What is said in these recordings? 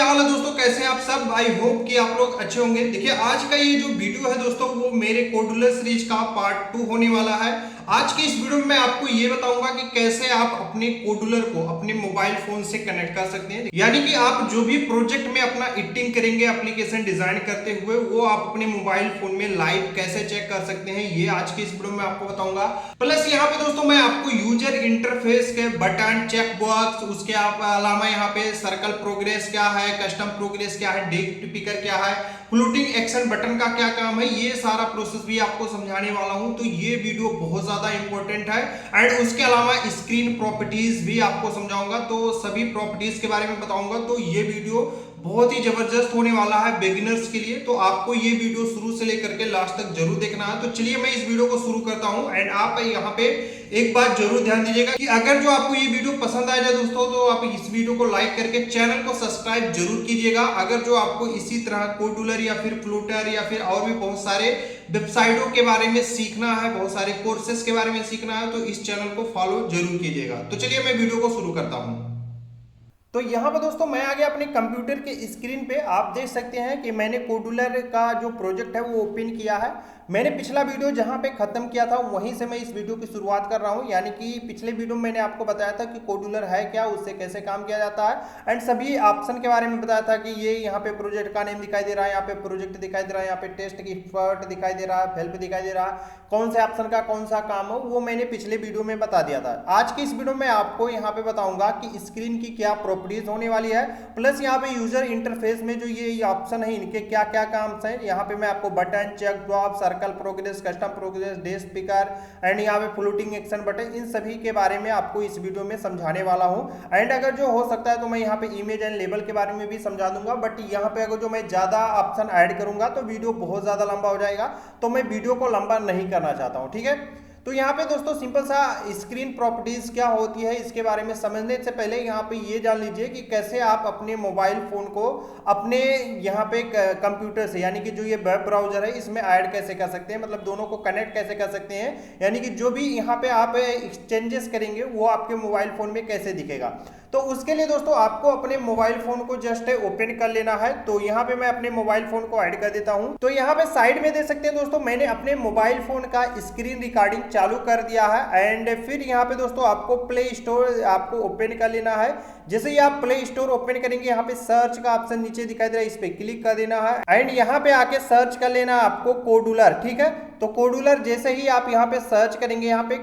क्या हाल है दोस्तों, कैसे हैं आप सब। आई होप कि आप लोग अच्छे होंगे। देखिए आज का ये जो वीडियो है दोस्तों, वो मेरे कोडुलर सीरीज का पार्ट 2 होने वाला है। आज के इस वीडियो में मैं आपको ये बताऊंगा कि कैसे आप अपने कोडुलर को अपने मोबाइल फोन से कनेक्ट कर सकते हैं। यानी कि आप जो भी प्रोजेक्ट में अपना एडिटिंग करेंगे, एप्लीकेशन डिजाइन करते हुए, वो आप अपने मोबाइल फोन में लाइव कैसे चेक कर सकते हैं, ये आज के इस वीडियो में आपको बताऊंगा। प्लस यहाँ पे दोस्तों मैं आपको यूजर इंटरफेस के बटन, चेक बॉक्स, उसके अलावा यहाँ पे सर्कल प्रोग्रेस क्या है, कस्टम प्रोग्रेस क्या है, डेट पिकर क्या है, फ्लोटिंग एक्शन बटन का क्या काम है, ये सारा प्रोसेस भी आपको समझाने वाला हूं। तो ये वीडियो बहुत ज्यादा इंपॉर्टेंट है। एंड उसके अलावा स्क्रीन प्रॉपर्टीज भी आपको समझाऊंगा, तो सभी प्रॉपर्टीज के बारे में बताऊंगा। तो ये वीडियो बहुत ही जबरदस्त होने वाला है बिगिनर्स के लिए। तो आपको ये वीडियो शुरू से लेकर के लास्ट तक जरूर देखना है। तो चलिए मैं इस वीडियो को शुरू करता हूं। एंड आप यहाँ पे एक बात जरूर ध्यान दीजिएगा कि अगर जो आपको ये वीडियो पसंद आया जाए दोस्तों, तो आप इस वीडियो को लाइक करके चैनल को सब्सक्राइब जरूर कीजिएगा। अगर जो आपको इसी तरह कोडुलर या फिर फ्लूटर या फिर और भी बहुत सारे वेबसाइटों के बारे में सीखना है, बहुत सारे कोर्सेज के बारे में सीखना है, तो इस चैनल को फॉलो जरूर कीजिएगा। तो चलिए मैं वीडियो को शुरू करता हूं। तो यहाँ पर दोस्तों मैं आ गया अपने कंप्यूटर के स्क्रीन पे। आप देख सकते हैं कि मैंने कोडुलर का जो प्रोजेक्ट है वो ओपन किया है। मैंने पिछला वीडियो जहाँ पे खत्म किया था वहीं से मैं इस वीडियो की शुरुआत कर रहा हूँ। यानी कि पिछले वीडियो में मैंने आपको बताया था कि कोडुलर है क्या, उससे कैसे काम किया जाता है, एंड सभी ऑप्शन के बारे में बताया था कि ये यहाँ पे प्रोजेक्ट का नेम दिखाई दे रहा है, यहाँ पे प्रोजेक्ट दिखाई दे रहा है, यहाँ पे टेस्ट की फर्ट दिखाई दे रहा है, हेल्प दिखाई दे रहा है, कौन से ऑप्शन का कौन सा काम हो, वो मैंने पिछले वीडियो में बता दिया था। आज की इस वीडियो में आपको यहाँ पे बताऊंगा कि स्क्रीन की क्या प्रॉपर्टीज होने वाली है, प्लस यहाँ पे यूजर इंटरफेस में जो ये ऑप्शन है इनके क्या क्या काम है। यहाँ पे मैं आपको button, check box, circle progress, custom progress, desk picker and यहाँ पे फ्लोटिंग एक्शन बटन, इन सभी के बारे में आपको इस वीडियो में समझाने वाला हूँ। एंड अगर जो हो सकता है तो मैं यहाँ पे इमेज एंड लेबल के बारे में भी समझा दूंगा। बट यहाँ पे अगर जो मैं ज्यादा ऑप्शन ऐड करूंगा तो वीडियो बहुत ज्यादा लंबा हो जाएगा, तो मैं वीडियो को लंबा नहीं करना चाहता हूँ, ठीक है। तो यहाँ पे दोस्तों सिंपल सा स्क्रीन प्रॉपर्टीज क्या होती है इसके बारे में समझने से पहले यहाँ पे ये जान लीजिए कि कैसे आप अपने मोबाइल फोन को अपने यहाँ पे कंप्यूटर से, यानी कि जो ये वेब ब्राउजर है इसमें ऐड कैसे कर सकते हैं, मतलब दोनों को कनेक्ट कैसे कर सकते हैं। यानी कि जो भी यहाँ पे आप एक्सचेंजेस करेंगे वो आपके मोबाइल फोन में कैसे दिखेगा। तो उसके लिए दोस्तों आपको अपने मोबाइल फोन को जस्ट ओपन कर लेना है। तो यहाँ पे मैं अपने मोबाइल फोन को ऐड कर देता हूँ। तो यहाँ पे साइड में देख सकते हैं दोस्तों, मैंने अपने मोबाइल फोन का स्क्रीन रिकॉर्डिंग चालू कर दिया है। एंड फिर यहाँ पे दोस्तों आपको प्ले स्टोर आपको ओपन कर लेना है। जैसे ही आप प्ले स्टोर ओपन करेंगे, यहाँ पे सर्च का ऑप्शन नीचे दिखाई दे रहा है, इस पे क्लिक कर देना है। एंड यहाँ पे आके सर्च कर लेना है आपको कोडुलर, ठीक है। तो कोडुलर जैसे ही आप यहाँ पे सर्च करेंगे, यहाँ पे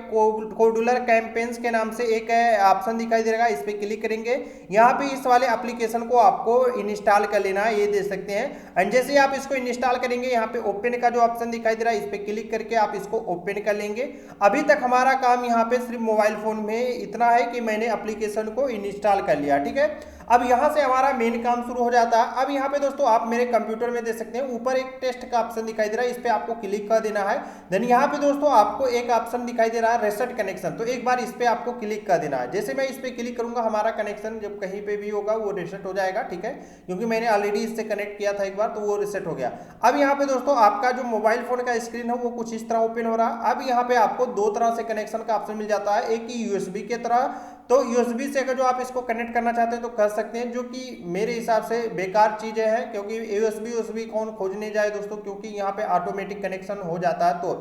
कोडुलर कैंपेन्स के नाम से एक ऑप्शन दिखाई देगा, इस पे क्लिक करेंगे। यहाँ पे इस वाले एप्लीकेशन को आपको इंस्टॉल कर लेना है, ये देख सकते हैं। एंड जैसे ही आप इसको इंस्टॉल करेंगे, यहाँ पे ओपन का जो ऑप्शन दिखाई दे रहा है, इस पे क्लिक करके आप इसको ओपन कर लेंगे। अभी तक हमारा काम यहाँ पे सिर्फ मोबाइल फोन में इतना है कि मैंने एप्लीकेशन को इंस्टॉल कर लिया, ठीक है। अब यहाँ से हमारा मेन काम शुरू हो जाता है। अब यहाँ पे दोस्तों आप मेरे कंप्यूटर में देख सकते हैं, ऊपर एक टेस्ट का ऑप्शन दिखाई दे रहा है, इस पे आपको क्लिक कर देना है। देन यहाँ पे दोस्तों आपको एक ऑप्शन दिखाई दे रहा है रेसेट कनेक्शन, तो एक बार इस पे आपको क्लिक कर देना है। जैसे मैं इस पे क्लिक करूंगा, हमारा कनेक्शन जब कहीं पे भी होगा वो रिसेट हो जाएगा, ठीक है, क्योंकि मैंने ऑलरेडी इससे कनेक्ट किया था एक बार, तो वो रिसेट हो गया। अब यहाँ पे दोस्तों आपका जो मोबाइल फोन का स्क्रीन है वो कुछ इस तरह ओपन हो रहा है। अब यहाँ पे आपको दो तरह से कनेक्शन का ऑप्शन मिल जाता है, एक ही यूएसबी के तरह। तो यूएसबी से अगर जो आप इसको कनेक्ट करना चाहते हैं तो कर सकते हैं, जो कि मेरे हिसाब से बेकार चीजें हैं, क्योंकि यूएसबी कौन खोजने जाए दोस्तों, क्योंकि यहाँ पे ऑटोमेटिक कनेक्शन हो जाता है। तो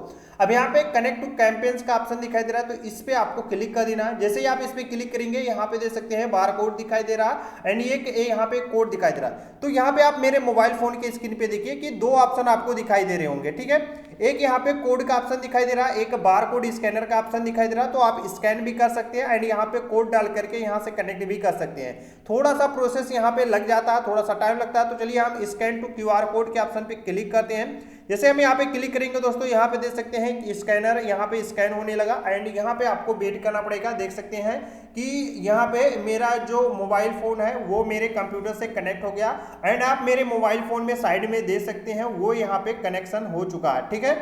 अब यहाँ पे कनेक्ट टू कैंपेन्स का ऑप्शन दिखाई दे रहा है, तो इस पे आपको क्लिक कर देना है। जैसे ही आप इस पे क्लिक करेंगे, यहाँ पे देख सकते हैं बार कोड दिखाई दे रहा है एंड ये यहाँ पे कोड दिखाई दे रहा है। तो यहाँ पे आप मेरे मोबाइल फोन के स्क्रीन पे देखिए कि दो ऑप्शन आपको दिखाई दे रहे होंगे, ठीक है। एक यहाँ पे कोड का ऑप्शन दिखाई दे रहा है, एक बार कोड स्कैनर का ऑप्शन दिखाई दे रहा है। तो आप स्कैन भी कर सकते हैं एंड यहाँ पे कोड डाल करके यहाँ से कनेक्ट भी कर सकते हैं। थोड़ा सा प्रोसेस यहाँ पे लग जाता है, थोड़ा सा टाइम लगता है। तो चलिए हम स्कैन टू क्यूआर कोड के ऑप्शन पे क्लिक करते हैं। जैसे हम यहाँ पे क्लिक करेंगे दोस्तों, यहाँ पे देख सकते हैं कि स्कैनर यहाँ पे स्कैन होने लगा एंड यहाँ पे आपको वेट करना पड़ेगा। देख सकते हैं कि यहाँ पे मेरा जो मोबाइल फोन है वो मेरे कंप्यूटर से कनेक्ट हो गया एंड आप मेरे मोबाइल फोन में साइड में देख सकते हैं वो यहाँ पे कनेक्शन हो चुका है, ठीक है।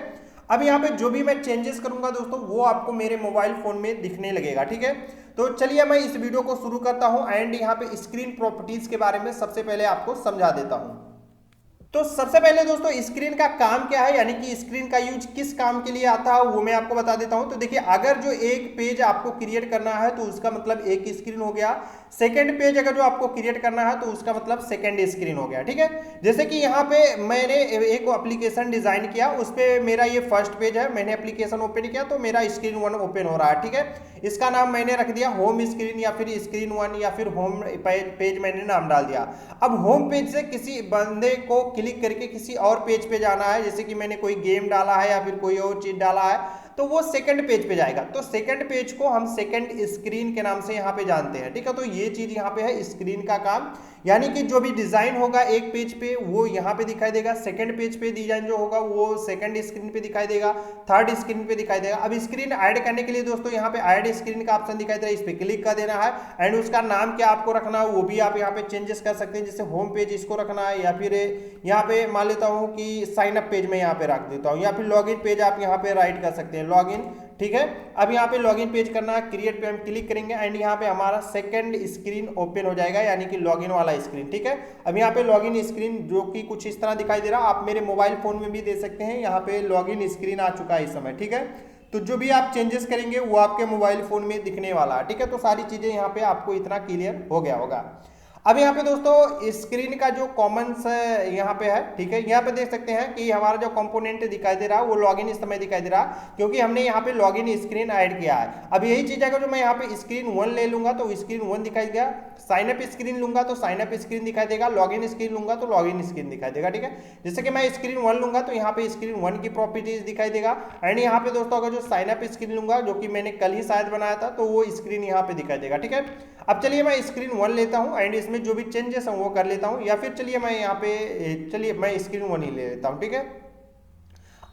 अब यहाँ पे जो भी मैं चेंजेस करूंगा दोस्तों वो आपको मेरे मोबाइल फोन में दिखने लगेगा, ठीक है। तो चलिए मैं इस वीडियो को शुरू करता हूं एंड यहाँ पे स्क्रीन प्रॉपर्टीज के बारे में सबसे पहले आपको समझा देता हूं। तो सबसे पहले दोस्तों स्क्रीन का काम क्या है, यानी कि स्क्रीन का यूज किस काम के लिए आता है वो मैं आपको बता देता हूं। तो देखिए, अगर जो एक पेज आपको क्रिएट करना है तो उसका मतलब एक स्क्रीन हो गया। सेकंड पेज अगर जो आपको क्रिएट करना है तो उसका मतलब सेकंड स्क्रीन हो गया, ठीक है। जैसे कि यहाँ पे मैंने एक एप्लीकेशन डिजाइन किया, उस पर मेरा ये फर्स्ट पेज है, मैंने एप्लीकेशन ओपन किया तो मेरा स्क्रीन 1 ओपन हो रहा है, ठीक है। इसका नाम मैंने रख दिया होम स्क्रीन या फिर स्क्रीन 1 या फिर होम पेज मैंने नाम डाल दिया। अब होम पेज से किसी बंदे को क्लिक करके किसी और पेज पे जाना है, जैसे कि मैंने कोई गेम डाला है या फिर कोई और चीज डाला है, तो वो सेकंड पेज पे जाएगा। तो सेकंड पेज को हम सेकंड स्क्रीन के नाम से यहाँ पे जानते हैं, ठीक है। तो ये चीज यहाँ पे है स्क्रीन का काम, यानी कि जो भी डिजाइन होगा एक पेज पे वो यहाँ पे दिखाई देगा, सेकंड पेज पे डिजाइन जो होगा वो सेकंड स्क्रीन पे दिखाई देगा, थर्ड स्क्रीन पे दिखाई देगा। अब स्क्रीन ऐड करने के लिए दोस्तों यहाँ पे ऐड स्क्रीन का ऑप्शन दिखाई दे रहा है, इस पे क्लिक कर देना है एंड उसका नाम क्या आपको रखना है वो भी आप यहाँ पे चेंजेस कर सकते हैं। जैसे होम पेज इसको रखना है, या फिर यहाँ पे मान लेता हूँ कि साइन अप पेज में यहाँ पे रख देता हूँ, या फिर लॉगिन पेज आप यहाँ पे राइट कर सकते हैं, लॉगिन, ठीक है। अब यहाँ पे लॉगिन पेज करना है, क्रिएट पे हम क्लिक करेंगे एंड यहाँ पे हमारा सेकंड स्क्रीन ओपन हो जाएगा, यानी कि लॉगिन वाला स्क्रीन, ठीक है। अब यहाँ पे लॉगिन स्क्रीन जो कि कुछ इस तरह दिखाई दे रहा है, आप मेरे मोबाइल फोन में भी दे सकते हैं, यहाँ पे लॉगिन स्क्रीन आ चुका है इस समय, ठीक है। तो जो भी आप चेंजेस करेंगे वो आपके मोबाइल फोन में दिखने वाला है, ठीक है। तो सारी चीजें यहाँ पे आपको इतना क्लियर हो गया होगा। अब यहाँ पे दोस्तों स्क्रीन का जो कॉमन यहाँ पे है, ठीक है। यहाँ पे देख सकते हैं कि हमारा जो कंपोनेंट दिखाई दे रहा है वो लॉगिन इस समय दिखाई दे रहा है, क्योंकि हमने यहाँ पे लॉगिन स्क्रीन ऐड किया है। अब यही चीज अगर जो मैं यहाँ पे स्क्रीन 1 ले लूंगा तो स्क्रीन 1 दिखाई देगा, साइन अप स्क्रीन लूंगा तो साइन अप स्क्रीन दिखाई देगा, लॉगिन स्क्रीन लूंगा तो लॉगिन स्क्रीन दिखाई देगा, ठीक है। जैसे कि मैं स्क्रीन 1 लूंगा तो यहाँ पे स्क्रीन 1 की प्रॉपर्टीज दिखाई देगा एंड यहाँ पे दोस्तों अगर जो साइन अप स्क्रीन लूंगा जो कि मैंने कल ही शायद बनाया था तो वो स्क्रीन यहाँ पे दिखाई देगा, ठीक है। अब चलिए मैं स्क्रीन 1 लेता हूँ एंड इसमें जो भी चेंजेस हैं वो कर लेता हूँ, या फिर चलिए मैं यहाँ पे चलिए मैं स्क्रीन 1 ही ले लेता हूँ, ठीक है।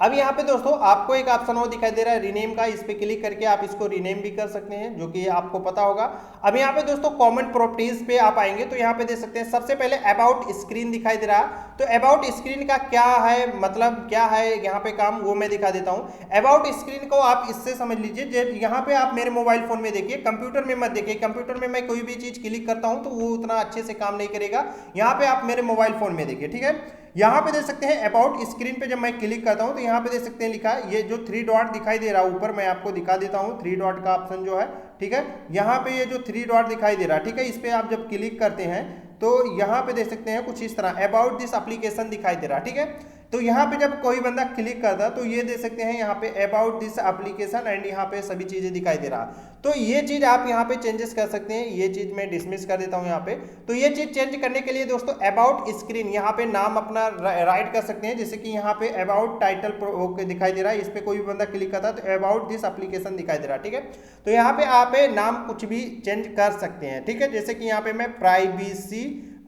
अब यहाँ पे दोस्तों आपको एक ऑप्शन वो दिखाई दे रहा है रीनेम का, इस पे क्लिक करके आप इसको रीनेम भी कर सकते हैं, जो कि आपको पता होगा। अब यहाँ पे दोस्तों कॉमन प्रॉपर्टीज पे आप आएंगे तो यहाँ पे देख सकते हैं सबसे पहले अबाउट स्क्रीन दिखाई दे रहा है। तो अबाउट स्क्रीन का क्या है मतलब क्या है यहाँ पे काम, वो मैं दिखा देता हूँ। अबाउट स्क्रीन को आप इससे समझ लीजिए, यहाँ पे आप मेरे मोबाइल फोन में देखिए, कंप्यूटर में मत देखिए, कंप्यूटर में मैं कोई भी चीज क्लिक करता हूँ तो वो उतना अच्छे से काम नहीं करेगा। यहाँ पे आप मेरे मोबाइल फोन में देखिए, ठीक है। यहाँ पे देख सकते हैं अबाउट स्क्रीन पे जब मैं क्लिक करता हूँ तो यहाँ पे देख सकते हैं लिखा है ये जो 3 डॉट दिखाई दे रहा है ऊपर, मैं आपको दिखा देता हूँ 3 डॉट का ऑप्शन जो है, ठीक है। यहाँ पे ये जो 3 डॉट दिखाई दे रहा है, ठीक है, इस पे आप जब क्लिक करते हैं तो यहाँ पे देख सकते हैं कुछ इस तरह अबाउट दिस एप्लीकेशन दिखाई दे रहा है, ठीक है। तो यहाँ पे जब कोई बंदा क्लिक करता है तो ये देख सकते हैं यहाँ पे अबाउट दिस एप्लीकेशन एंड यहाँ पे सभी चीजें दिखाई दे रहा। तो ये चीज आप यहाँ पे चेंजेस कर सकते हैं, ये चीज मैं डिसमिस कर देता हूँ यहाँ पे। तो ये चीज चेंज करने के लिए दोस्तों अबाउट स्क्रीन यहाँ पे नाम अपना राइट कर सकते हैं, जैसे कि यहाँ पे अबाउट टाइटल दिखाई दे रहा है, इस पे कोई भी बंदा क्लिक करता है तो अबाउट दिस एप्लीकेशन दिखाई दे रहा है, ठीक है। तो यहाँ पे आप नाम कुछ भी चेंज कर सकते हैं, ठीक है। जैसे कि यहाँ पे मैं प्राइवेसी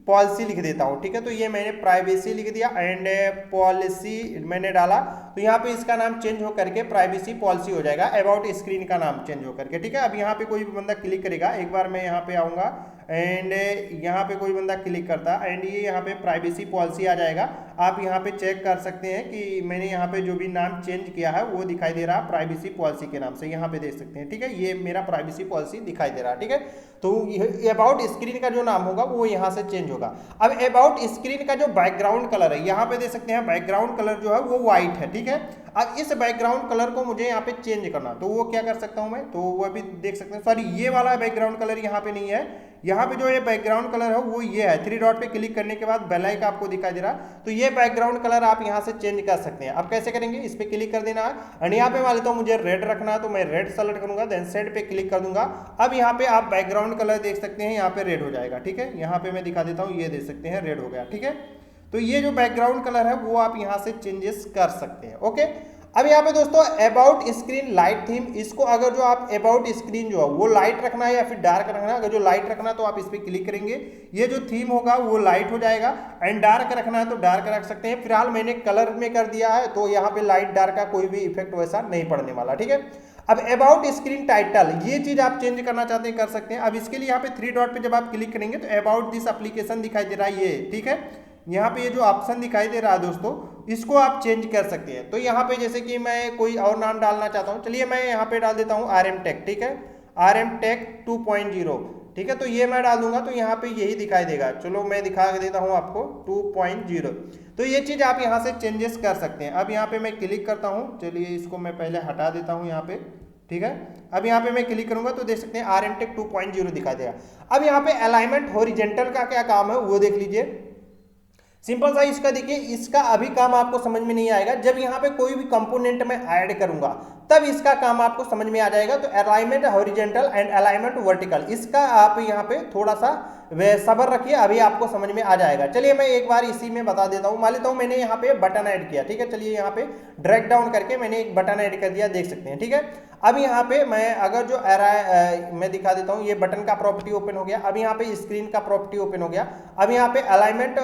पॉलिसी लिख देता हूँ, ठीक है। तो ये मैंने प्राइवेसी लिख दिया एंड पॉलिसी मैंने डाला, तो यहाँ पे इसका नाम चेंज हो करके प्राइवेसी पॉलिसी हो जाएगा, अबाउट स्क्रीन का नाम चेंज हो करके, ठीक है। अब यहाँ पे कोई भी बंदा क्लिक करेगा, एक बार मैं यहाँ पे आऊँगा एंड यहाँ पे कोई बंदा क्लिक करता एंड ये यहाँ पे प्राइवेसी पॉलिसी आ जाएगा। आप यहाँ पे चेक कर सकते हैं कि मैंने यहाँ पे जो भी नाम चेंज किया है वो दिखाई दे रहा है प्राइवेसी पॉलिसी के नाम से, यहाँ पे देख सकते हैं, ठीक है। ये मेरा प्राइवेसी पॉलिसी दिखाई दे रहा है, ठीक है। तो अबाउट स्क्रीन का जो नाम होगा वो यहाँ से चेंज होगा। अब अबाउट स्क्रीन का जो बैकग्राउंड कलर है, यहाँ पे देख सकते हैं बैकग्राउंड कलर जो है वो व्हाइट है, ठीक है। अब इस बैकग्राउंड कलर को मुझे यहाँ पे चेंज करना, तो वो क्या कर सकता हूँ मैं, तो वो अभी देख सकते हैं, सॉरी ये वाला बैकग्राउंड कलर यहाँ पे नहीं है, यहाँ पे जो ये बैकग्राउंड कलर है वो ये है, 3 डॉट पे क्लिक करने के बाद बेल आइकन आपको दिखाई दे रहा, तो ये बैकग्राउंड कलर आप यहाँ से चेंज कर सकते हैं। अब कैसे करेंगे, इस पे क्लिक कर देना है एंड यहाँ पे मान लेता हूँ मुझे रेड रखना है तो मैं रेड सेलेक्ट करूंगा, देन सेट पे क्लिक कर दूंगा। अब यहाँ पे आप बैकग्राउंड कलर देख सकते हैं, यहाँ पे रेड हो जाएगा, ठीक है। यहाँ पे मैं दिखा देता हूँ, ये देख सकते हैं रेड हो गया, ठीक है। तो ये जो बैकग्राउंड कलर है वो आप यहाँ से चेंजेस कर सकते हैं, ओके। अब यहाँ पे दोस्तों अबाउट स्क्रीन लाइट थीम, इसको अगर जो आप अबाउट स्क्रीन जो है वो लाइट रखना है या फिर डार्क रखना है, अगर जो लाइट रखना है तो आप इस पर क्लिक करेंगे, ये जो थीम होगा वो लाइट हो जाएगा एंड डार्क रखना है तो डार्क रख सकते हैं। फिलहाल मैंने कलर में कर दिया है तो यहाँ पे लाइट डार्क का कोई भी इफेक्ट वैसा नहीं पड़ने वाला, ठीक है। अब अबाउट स्क्रीन टाइटल, ये चीज आप चेंज करना चाहते हैं कर सकते हैं। अब इसके लिए यहाँ पे 3 डॉट पे जब आप क्लिक करेंगे तो अबाउट दिस एप्लीकेशन दिखाई दे रहा है ये, ठीक है। यहाँ पे ये जो ऑप्शन दिखाई दे रहा है दोस्तों, इसको आप चेंज कर सकते हैं। तो यहाँ पे जैसे कि मैं कोई और नाम डालना चाहता हूँ, चलिए मैं यहाँ पे डाल देता हूँ RM Tech, ठीक है, RM Tech 2.0, ठीक है। तो ये मैं डाल दूंगा तो यहाँ पे यही दिखाई देगा, चलो मैं दिखा देता हूँ आपको 2.0। तो ये चीज आप यहाँ से चेंजेस कर सकते हैं। अब यहाँ पे मैं क्लिक करता हूँ, चलिए इसको मैं पहले हटा देता हूँ यहाँ पे, ठीक है। अब यहाँ पे मैं क्लिक करूंगा तो देख सकते हैं RNTech 2.0 दिखाई देगा। अब यहाँ पे अलाइनमेंट हॉरिजेंटल का क्या काम है वो देख लीजिए। सिंपल सा इसका देखिए, इसका अभी काम आपको समझ में नहीं आएगा, जब यहाँ पे कोई भी कंपोनेंट में ऐड करूंगा तब इसका काम आपको समझ में आ जाएगा। तो alignment horizontal and alignment vertical, इसका आप यहाँ पे थोड़ा सा सब्र रखिए, अभी आपको समझ में आ जाएगा। चलिए मैं एक बार इसी में बता देता हूँ। मान लेता हूँ मैंने यहाँ पे बटन ऐड किया, ठीक है। चलिए यहाँ पे ड्रैग डाउन करके मैंने एक बटन ऐड कर दिया, देख सकते हैं, ठीक है। अब यहाँ पे मैं अगर जो मैं दिखा देता हूँ, ये बटन का प्रॉपर्टी ओपन हो गया। अब यहाँ पे स्क्रीन का प्रॉपर्टी ओपन हो गया। अब यहाँ पे अलाइनमेंट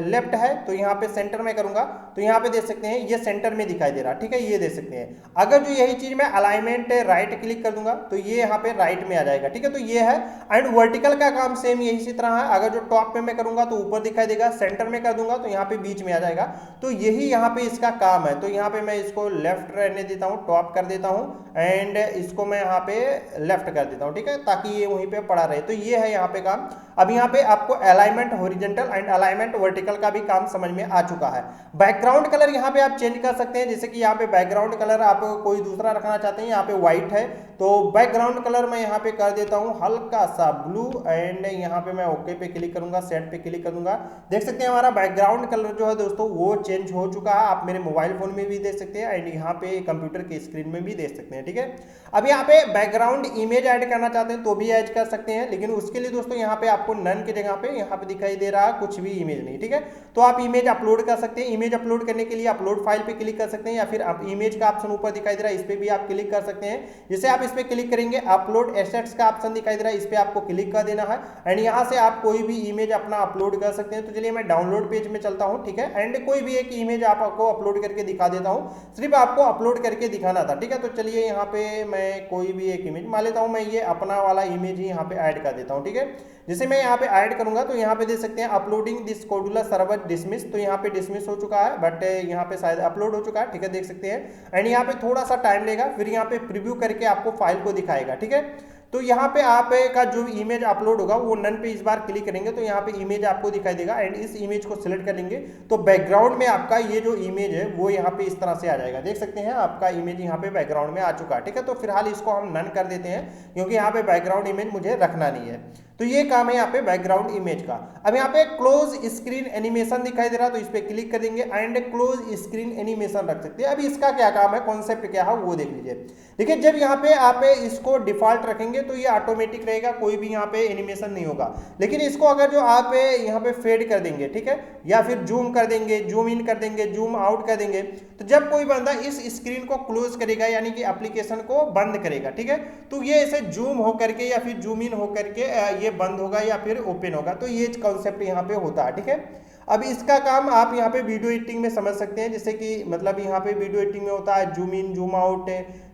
लेफ्ट है तो यहाँ पे सेंटर में करूंगा तो यहाँ पे देख सकते हैं ये सेंटर में दिखाई दे रहा, ठीक है, ये देख सकते हैं। अगर जो यही चीज मैं अलाइनमेंट राइट क्लिक कर दूंगा तो ये यहाँ पे राइट में आ जाएगा, ठीक है। तो ये है। एंड वर्टिकल का काम सेम यही इसी तरह है। अगर जो टॉप पे मैं करूंगा तो ऊपर दिखाई देगा, सेंटर में कर दूंगा तो यहाँ पे बीच में आ जाएगा। तो यही यहाँ पे इसका काम है। तो यहाँ पे मैं इसको लेफ्ट रहने देता हूँ, टॉप कर देता हूँ एंड इसको मैं यहाँ पे लेफ्ट कर देता हूँ, ठीक है, ताकि ये वहीं पे पड़ा रहे। तो ये है यहाँ पे काम। अब यहाँ पे आपको alignment horizontal and alignment vertical का भी काम समझ में आ चुका है। बैकग्राउंड कलर यहाँ पे आप चेंज कर सकते हैं, जैसे कि यहाँ पे बैकग्राउंड कलर आप कोई दूसरा रखना चाहते हैं, यहाँ पे व्हाइट है तो बैकग्राउंड कलर मैं यहाँ पे कर देता हूँ हल्का सा ब्लू एंड यहाँ पे मैं ओके पे क्लिक करूंगा, सेट पे क्लिक करूंगा। देख सकते हैं हमारा बैकग्राउंड कलर जो है दोस्तों वो चेंज हो चुका है। आप मेरे मोबाइल फोन में भी देख सकते हैं एंड यहाँ पे कंप्यूटर की स्क्रीन में भी देख सकते हैं, ठीक है। अब यहाँ पे बैकग्राउंड इमेज ऐड करना चाहते हैं तो भी ऐड कर सकते हैं, लेकिन उसके लिए दोस्तों यहाँ पे आपको नन की जगह पे यहाँ पे दिखाई दे रहा है कुछ भी इमेज नहीं, ठीक है। तो आप इमेज अपलोड कर सकते हैं। इमेज अपलोड करने के लिए अपलोड फाइल पे क्लिक कर सकते हैं या फिर आप इमेज का ऑप्शन ऊपर दिखाई दे रहा है इस पे भी आप क्लिक कर सकते हैं। जैसे आप इस पे क्लिक करेंगे अपलोड एसेट्स का ऑप्शन दिखाई दे रहा है, इस पे आपको क्लिक कर देना है एंड यहाँ से आप कोई भी इमेज अपना अपलोड कर सकते हैं। तो चलिए मैं डाउनलोड पेज में चलता हूँ, ठीक है, एंड कोई भी एक इमेज आपको अपलोड करके दिखा देता हूँ, सिर्फ आपको अपलोड करके दिखाना था, ठीक है। तो चलिए यहाँ पे मैं कोई भी एक इमेज मान लेता हूँ, मैं ये अपना वाला इमेज ही यहाँ पे ऐड कर देता हूँ, ठीक है। जैसे मैं यहाँ पे ऐड करूंगा तो यहाँ पे देख सकते हैं अपलोडिंग दिस कोडुलर सर्वर डिसमिस, तो यहाँ पे डिसमिस हो चुका है बट यहाँ पे शायद अपलोड हो चुका है, ठीक है, देख सकते हैं। एंड यहाँ पे थोड़ा सा टाइम लेगा, फिर यहाँ पे प्रीव्यू करके आपको फाइल को दिखाएगा, ठीक है। तो यहाँ पे आप का जो इमेज अपलोड होगा वो नन पे इस बार क्लिक करेंगे तो यहाँ पे इमेज आपको दिखाई देगा एंड इस इमेज को सिलेक्ट कर लेंगे तो बैकग्राउंड में आपका ये जो इमेज है वो यहाँ पे इस तरह से आ जाएगा, देख सकते हैं आपका इमेज यहाँ पे बैकग्राउंड में आ चुका है, ठीक है। तो फिलहाल इसको हम नन कर देते हैं क्योंकि यहाँ पे बैकग्राउंड इमेज मुझे रखना नहीं है। तो ये काम है यहाँ पे बैकग्राउंड इमेज का। अब यहाँ पे क्लोज स्क्रीन एनिमेशन दिखाई दे रहा है तो इस पे क्लिक कर देंगे एंड क्लोज स्क्रीन एनिमेशन रख सकते हैं। अब इसका क्या काम है, कॉन्सेप्ट क्या है वो देख लीजिए। देखिए जब यहाँ पे आप इसको डिफॉल्ट रखेंगे तो ये ऑटोमेटिक रहेगा, कोई भी यहाँ पे एनिमेशन नहीं होगा। लेकिन इसको अगर जो आप यहाँ पे फेड कर देंगे, ठीक है, या फिर जूम कर देंगे, जूम इन कर देंगे, जूम आउट कर देंगे, तो जब कोई बंदा इस स्क्रीन को क्लोज करेगा यानी कि एप्लीकेशन को बंद करेगा, ठीक है, तो ये ऐसे जूम हो करके या फिर जूम इन हो करके ये बंद होगा या फिर ओपन होगा। तो ये कॉन्सेप्ट यहाँ पे होता है, ठीक है। अब इसका काम आप यहाँ पे वीडियो एडिटिंग में समझ सकते हैं, जैसे कि मतलब यहाँ पे वीडियो एडिटिंग में होता है zoom in, zoom out,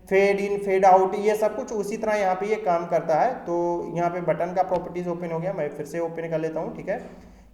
fade in, fade out, ये सब कुछ उसी तरह यहाँ पे ये काम करता है। तो यहाँ पे बटन का प्रॉपर्टीज ओपन हो गया, मैं फिर से ओपन कर लेता हूँ, ठीक है।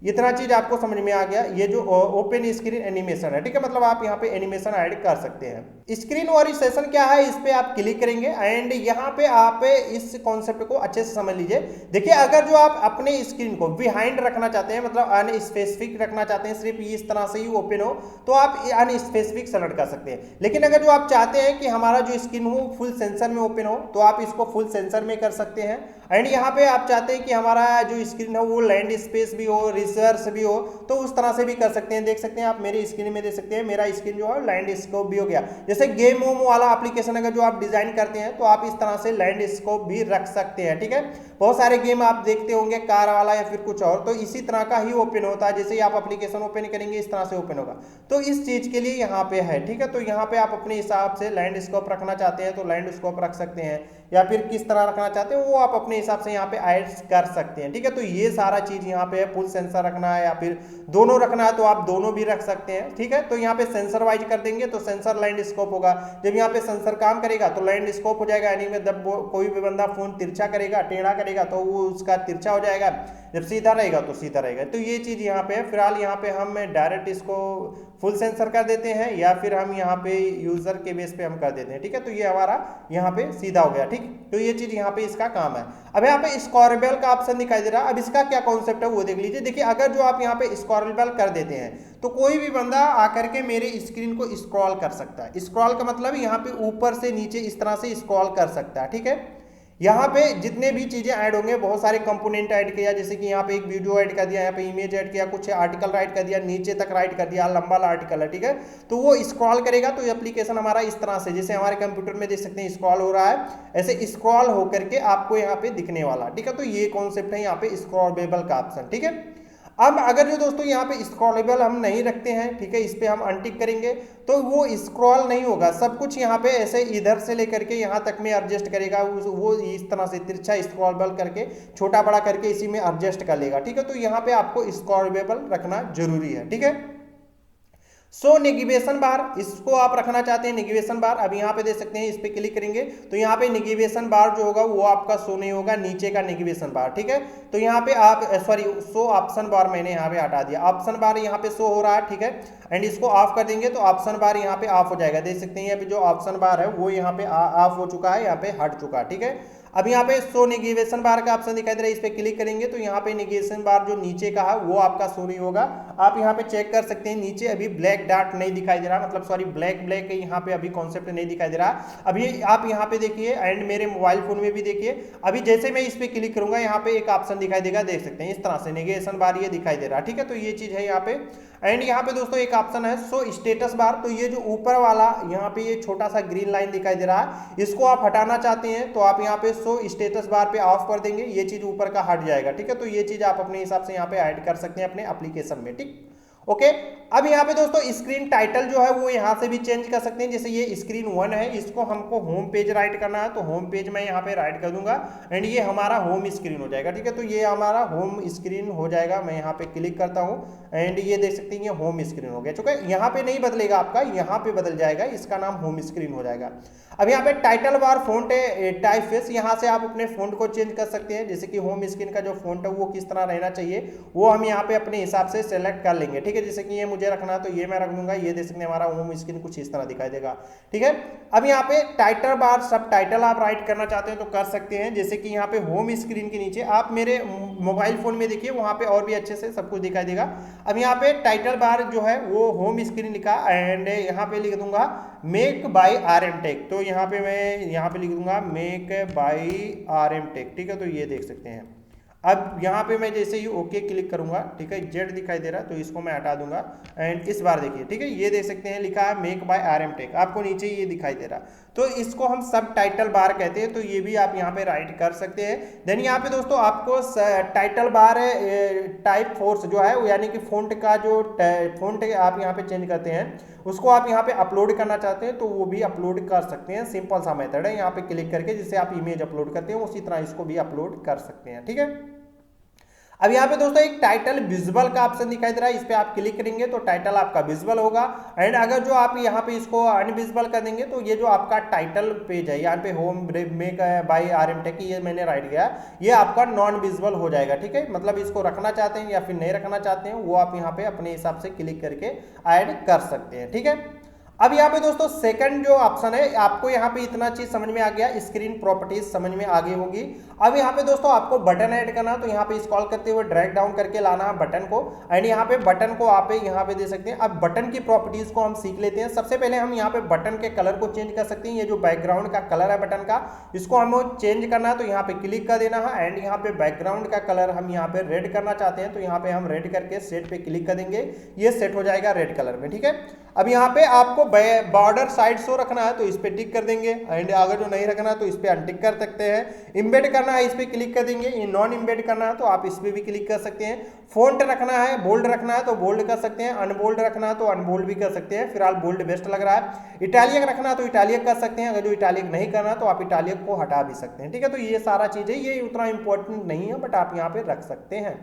इतना चीज आपको समझ में आ गया। ये जो ओपन स्क्रीन एनिमेशन है, ठीक है, मतलब आप यहाँ पे एनिमेशन ऐड कर सकते हैं। स्क्रीन ओरिएंटेशन क्या है, इस पे आप क्लिक करेंगे एंड यहाँ पे आप इस कॉन्सेप्ट को अच्छे से समझ लीजिए। देखिए अगर जो आप अपने स्क्रीन को बिहाइंड रखना चाहते हैं, मतलब अनस्पेसिफिक रखना चाहते हैं, सिर्फ इस तरह से ही ओपन हो, तो आप अनस्पेसिफिक सेलेक्ट कर सकते हैं। लेकिन अगर जो आप चाहते हैं कि हमारा जो स्क्रीन हो फुल सेंसर में ओपन हो, तो आप इसको फुल सेंसर में कर सकते हैं। एंड यहाँ पे आप चाहते हैं कि हमारा जो स्क्रीन है वो लैंड स्पेस भी हो, रिसर्च भी हो, तो उस तरह से भी कर सकते हैं। देख सकते हैं आप मेरे स्क्रीन में देख सकते हैं मेरा स्क्रीन जो है लैंड स्कोप भी हो गया। जैसे गेम वोम वाला एप्लीकेशन अगर जो आप डिजाइन करते हैं तो आप इस तरह से लैंड स्कोप भी रख सकते हैं, ठीक है। बहुत सारे गेम आप देखते होंगे कार वाला या फिर कुछ और, तो इसी तरह का ही ओपन होता है। जैसे ही आप एप्लीकेशन ओपन करेंगे इस तरह से ओपन होगा, तो इस चीज के लिए यहाँ पे है, ठीक है। तो यहाँ पे आप अपने हिसाब से लैंड स्कोप रखना चाहते हैं तो लैंड स्कोप रख सकते हैं, या फिर किस तरह रखना चाहते हैं वो आप अपने हिसाब से यहाँ पे ऐड कर सकते हैं, ठीक है। तो ये सारा चीज यहाँ पे फुल सेंसर रखना है या फिर दोनों रखना है तो आप दोनों भी रख सकते हैं, ठीक है। तो यहाँ पे सेंसर वाइज कर देंगे तो सेंसर लैंड स्कोप होगा। जब यहाँ पे सेंसर काम करेगा तो लैंड स्कोप हो जाएगा, यानी जब कोई भी बंदा फोन तिरछा करेगा, टेढ़ा करेगा तो वो उसका तिरछा हो जाएगा। जब सीधा रहेगा तो सीधा रहेगा। तो ये चीज़ यहाँ पे है। फिलहाल यहाँ पे हम डायरेक्ट इसको फुल सेंसर कर देते हैं या फिर हम यहाँ पे यूजर के बेस पे हम कर देते हैं, ठीक है। तो ये हमारा यहाँ पे सीधा हो गया, ठीक। तो ये चीज़ यहाँ पे इसका काम है। अब यहाँ पे स्क्रॉलेबल का ऑप्शन दिखाई दे रहा है। अब इसका क्या कॉन्सेप्ट है वो देख लीजिए। देखिए अगर जो आप यहाँ पे स्क्रॉलेबल कर देते हैं तो कोई भी बंदा आकर के मेरे स्क्रीन को स्क्रॉल कर सकता है। स्क्रॉल का मतलब यहाँ पे ऊपर से नीचे इस तरह से स्क्रॉल कर सकता है, ठीक है। यहाँ पे जितने भी चीजें ऐड होंगे, बहुत सारे कंपोनेंट ऐड किया, जैसे कि यहाँ पे एक वीडियो ऐड कर दिया, यहाँ पे इमेज ऐड किया, कुछ आर्टिकल राइट कर दिया, नीचे तक राइट कर दिया, लंबा आर्टिकल है, ठीक है। तो वो स्क्रॉल करेगा तो एप्लीकेशन हमारा इस तरह से, जैसे हमारे कंप्यूटर में देख सकते हैं स्क्रॉल हो रहा है, ऐसे स्क्रॉल होकर के आपको यहाँ पे दिखने वाला, ठीक है। तो ये कॉन्सेप्ट है यहाँ पे स्क्रॉलेबल का ऑप्शन, ठीक है। अब अगर जो दोस्तों यहाँ पे स्क्रॉलेबल हम नहीं रखते हैं, ठीक है, इस पे हम अनटिक करेंगे तो वो स्क्रॉल नहीं होगा, सब कुछ यहाँ पे ऐसे इधर से लेकर के यहाँ तक में एडजस्ट करेगा, वो इस तरह से तिरछा स्क्रॉलेबल करके छोटा बड़ा करके इसी में एडजस्ट कर लेगा, ठीक है। तो यहाँ पे आपको स्क्रॉलेबल रखना जरूरी है, ठीक है। सो नेविगेशन बार, इसको आप रखना चाहते हैं नेविगेशन बार। अब यहाँ पे देख सकते हैं, इस पे क्लिक करेंगे तो यहाँ पे नेविगेशन बार जो होगा वो आपका शो नहीं होगा, नीचे का नेविगेशन बार, ठीक है। तो यहाँ पे आप सॉरी शो ऑप्शन बार मैंने यहाँ पे हटा दिया, ऑप्शन बार यहाँ पे शो हो रहा है, ठीक है। एंड इसको ऑफ कर देंगे तो ऑप्शन बार यहाँ पे ऑफ हो जाएगा। देख सकते हैं यहाँ पे जो ऑप्शन बार है वो यहाँ पे ऑफ हो चुका है, यहाँ पे हट चुका है, ठीक है। अब यहाँ पे शो नेविगेशन बार का ऑप्शन दिखाई दे रहा है, इस पे क्लिक करेंगे तो यहाँ पे नेविगेशन बार जो नीचे का है वो आपका शो नहीं होगा। आप यहाँ पे चेक कर सकते हैं, नीचे अभी ब्लैक डॉट नहीं दिखाई दे रहा, मतलब सॉरी ब्लैक ब्लैक यहाँ पे अभी कॉन्सेप्ट नहीं दिखाई दे रहा। अभी आप यहाँ पे देखिए एंड मेरे मोबाइल फोन में भी देखिए, अभी जैसे मैं इस पे क्लिक करूंगा यहाँ पे एक ऑप्शन दिखाई देगा, देख सकते हैं इस तरह से नेविगेशन बार ये दिखाई दे रहा है, ठीक है। तो ये चीज है यहाँ पे। एंड यहाँ पे दोस्तों एक ऑप्शन है शो स्टेटस बार, तो ये जो ऊपर वाला यहाँ पे ये छोटा सा ग्रीन लाइन दिखाई दे रहा है, इसको आप हटाना चाहते हैं तो आप यहाँ पे शो स्टेटस बार पे ऑफ कर देंगे, ये चीज ऊपर का हट जाएगा, ठीक है। तो ये चीज आप अपने हिसाब से यहाँ पे ऐड कर सकते हैं अपने एप्लीकेशन में, ठीक, ओके। अब यहाँ पे दोस्तों स्क्रीन टाइटल जो है वो यहाँ से भी चेंज कर सकते हैं। जैसे ये स्क्रीन 1 है, इसको हमको होम पेज राइट करना है तो होम पेज मैं यहाँ पे राइट कर दूंगा एंड ये हमारा होम स्क्रीन हो जाएगा, ठीक है। तो ये हमारा होम स्क्रीन हो जाएगा। मैं यहाँ पे क्लिक करता हूँ एंड ये देख सकते हैं ये होम स्क्रीन हो गया, चूंकि यहाँ पे नहीं बदलेगा आपका, यहाँ पे बदल जाएगा, इसका नाम होम स्क्रीन हो जाएगा। अब यहाँ पे title bar font type face, यहाँ से आप अपने फोंट को चेंज कर सकते हैं। जैसे कि होम स्क्रीन का जो फोंट है वो किस तरह रहना चाहिए वो हम यहाँ पे अपने हिसाब से सेलेक्ट कर लेंगे, ठीक है। जैसे कि ये मुझे रखना तो ये मैं रख दूंगा, ये देख सकते हैं हमारा होम स्क्रीन कुछ इस तरह दिखाई देगा, ठीक है। अब यहाँ पे टाइटल बार सब टाइटल आप राइट करना चाहते हैं तो कर सकते हैं। जैसे कि यहाँ पे होम स्क्रीन के नीचे आप मेरे मोबाइल फोन में देखिए वहां पे और भी अच्छे से सब कुछ दिखाई देगा। अब यहाँ पे टाइटल बार जो है वो होम स्क्रीन लिखा एंड यहाँ पे लिख दूंगा मेक बाय RM टेक, तो यहाँ पे मैं यहाँ पे लिख दूंगा मेक बाय RM टेक, ठीक है। तो ये देख सकते हैं। अब यहाँ पे मैं जैसे ही ओके क्लिक करूंगा, ठीक है, जेड दिखाई दे रहा है तो इसको मैं हटा दूंगा एंड इस बार देखिए, ठीक है, ये देख सकते हैं लिखा है मेक बाय RM टेक, आपको नीचे ये दिखाई दे रहा। तो इसको हम सब टाइटल बार कहते हैं, तो ये भी आप यहाँ पे राइट कर सकते हैं। देन यहाँ पे दोस्तों आपको टाइटल बार टाइप फोर्स जो है यानी कि फोंट का जो फोंट आप यहाँ पे चेंज करते हैं उसको आप यहाँ पे अपलोड करना चाहते हैं तो वो भी अपलोड कर सकते हैं। सिंपल सा मेथड है, यहाँ पे क्लिक करके जिससे आप इमेज अपलोड करते हैं उसी तरह इसको भी अपलोड कर सकते हैं, ठीक है। अब यहाँ पे दोस्तों एक टाइटल विजुअल का ऑप्शन दिखाई दे रहा है, इस पे आप क्लिक करेंगे तो टाइटल आपका विजुअल होगा एंड अगर जो आप यहाँ पे इसको अनविजुअल कर देंगे तो ये जो आपका टाइटल पेज है यहाँ पे home make by RM take ये मैंने राइट किया, ये आपका नॉन विजुअल हो जाएगा, ठीक है। मतलब इसको रखना चाहते हैं या फिर नहीं रखना चाहते हैं वो आप यहाँ पे अपने हिसाब से क्लिक करके ऐड कर सकते हैं, ठीक है। अब यहाँ पे दोस्तों सेकंड जो ऑप्शन है, आपको यहाँ पे इतना चीज समझ में आ गया, स्क्रीन प्रॉपर्टीज समझ में आ गई होगी। अब यहाँ पे दोस्तों आपको बटन ऐड करना, तो यहाँ पे स्क्रॉल करते हुए ड्रैग डाउन करके लाना है बटन को एंड यहाँ पे बटन को आप यहाँ पे दे सकते हैं। अब बटन की प्रॉपर्टीज को हम सीख लेते हैं। सबसे पहले हम यहाँ पे बटन के कलर को चेंज कर सकते हैं। ये जो बैकग्राउंड का कलर है बटन का, इसको हमें चेंज करना है तो यहाँ पे क्लिक कर देना है एंड यहाँ पे बैकग्राउंड का कलर हम यहाँ पे रेड करना चाहते हैं तो यहाँ पे हम रेड करके सेट पे क्लिक कर देंगे, ये सेट हो जाएगा रेड कलर में, ठीक है। अब यहाँ पे आपको बॉर्डर साइड शो रखना है तो इस पे टिक कर देंगे एंड अगर जो नहीं रखना है तो इस पे अनटिक कर सकते हैं। इम्बेड करना है इस पे क्लिक कर देंगे, ये नॉन इम्बेड करना है तो आप इस पे भी क्लिक कर सकते हैं। फॉन्ट रखना है बोल्ड रखना है तो बोल्ड कर सकते हैं, अनबोल्ड रखना है तो अनबोल्ड भी कर सकते हैं। फिलहाल बोल्ड बेस्ट लग रहा है। इटालिक रखना है तो इटालिक कर सकते हैं, अगर जो इटालिक नहीं करना तो आप इटालिक को हटा भी सकते हैं, ठीक है। तो ये सारा चीजें ये उतना इंपॉर्टेंट नहीं है बट आप यहाँ पे रख सकते हैं।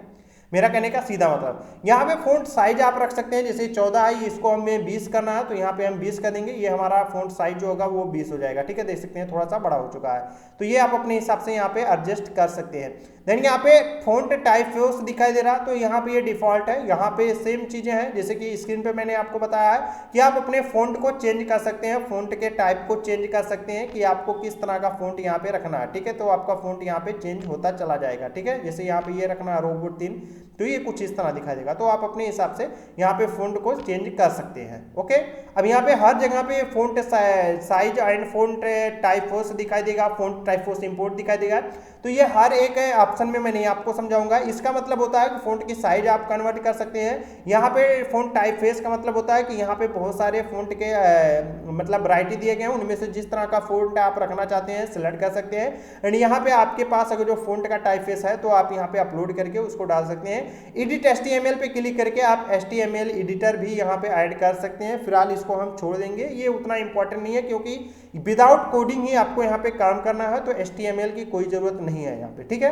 मेरा कहने का सीधा मतलब। यहाँ पे फ़ॉन्ट साइज आप रख सकते हैं, जैसे 14 है, इसको हमें 20 करना है तो यहाँ पे हम 20 कर देंगे, ये हमारा फ़ॉन्ट साइज जो होगा वो 20 हो जाएगा। ठीक है, देख सकते हैं थोड़ा सा बड़ा हो चुका है, तो ये आप अपने हिसाब से यहाँ पे एडजस्ट कर सकते हैं। देन यहाँ पे फ़ॉन्ट टाइपफेस दिखाई दे रहा, तो यहाँ पे ये डिफ़ॉल्ट है। यहाँ पे सेम चीज़ें हैं जैसे कि स्क्रीन पे मैंने आपको बताया है कि आप अपने फ़ॉन्ट को चेंज कर सकते हैं, फ़ॉन्ट के टाइप को चेंज कर सकते हैं कि आपको किस तरह का फ़ॉन्ट यहाँ पे रखना है। ठीक है, तो आपका फ़ॉन्ट यहाँ पे चेंज होता चला जाएगा। ठीक है, जैसे यहाँ पे ये रखना है रोबोट 3, तो ये कुछ इस तरह दिखाई देगा, तो आप अपने हिसाब से यहाँ पे फ़ॉन्ट को चेंज कर सकते हैं। ओके, अब यहाँ पे हर जगह पे font size and font typeface दिखाई देगा, फ़ॉन्ट टाइपफेस इंपोर्ट दिखाई देगा। तो ये हर एक ऑप्शन में मैंने आपको समझाऊंगा। इसका मतलब होता है कि फ़ॉन्ट की साइज आप कन्वर्ट कर सकते हैं। यहाँ पे फ़ॉन्ट टाइपफेस का मतलब होता है कि यहाँ पे बहुत सारे फ़ॉन्ट के मतलब वैरायटी दिए गए हैं, उनमें से जिस तरह का फ़ॉन्ट आप रखना चाहते हैं सिलेक्ट कर सकते हैं। एंड यहाँ पे आपके पास अगर जो फ़ॉन्ट का टाइपफेस है तो आप यहाँ पे अपलोड करके उसको डाल सकते हैं। एडिट HTML पे क्लिक करके आप HTML एडिटर भी यहाँ पे ऐड कर सकते हैं। फिलहाल इसको हम छोड़ देंगे, ये उतना इंपॉर्टेंट नहीं है क्योंकि विदाउट कोडिंग ही आपको यहाँ पे काम करना है, तो HTML की कोई ज़रूरत नहीं है यहाँ पे। ठीक है,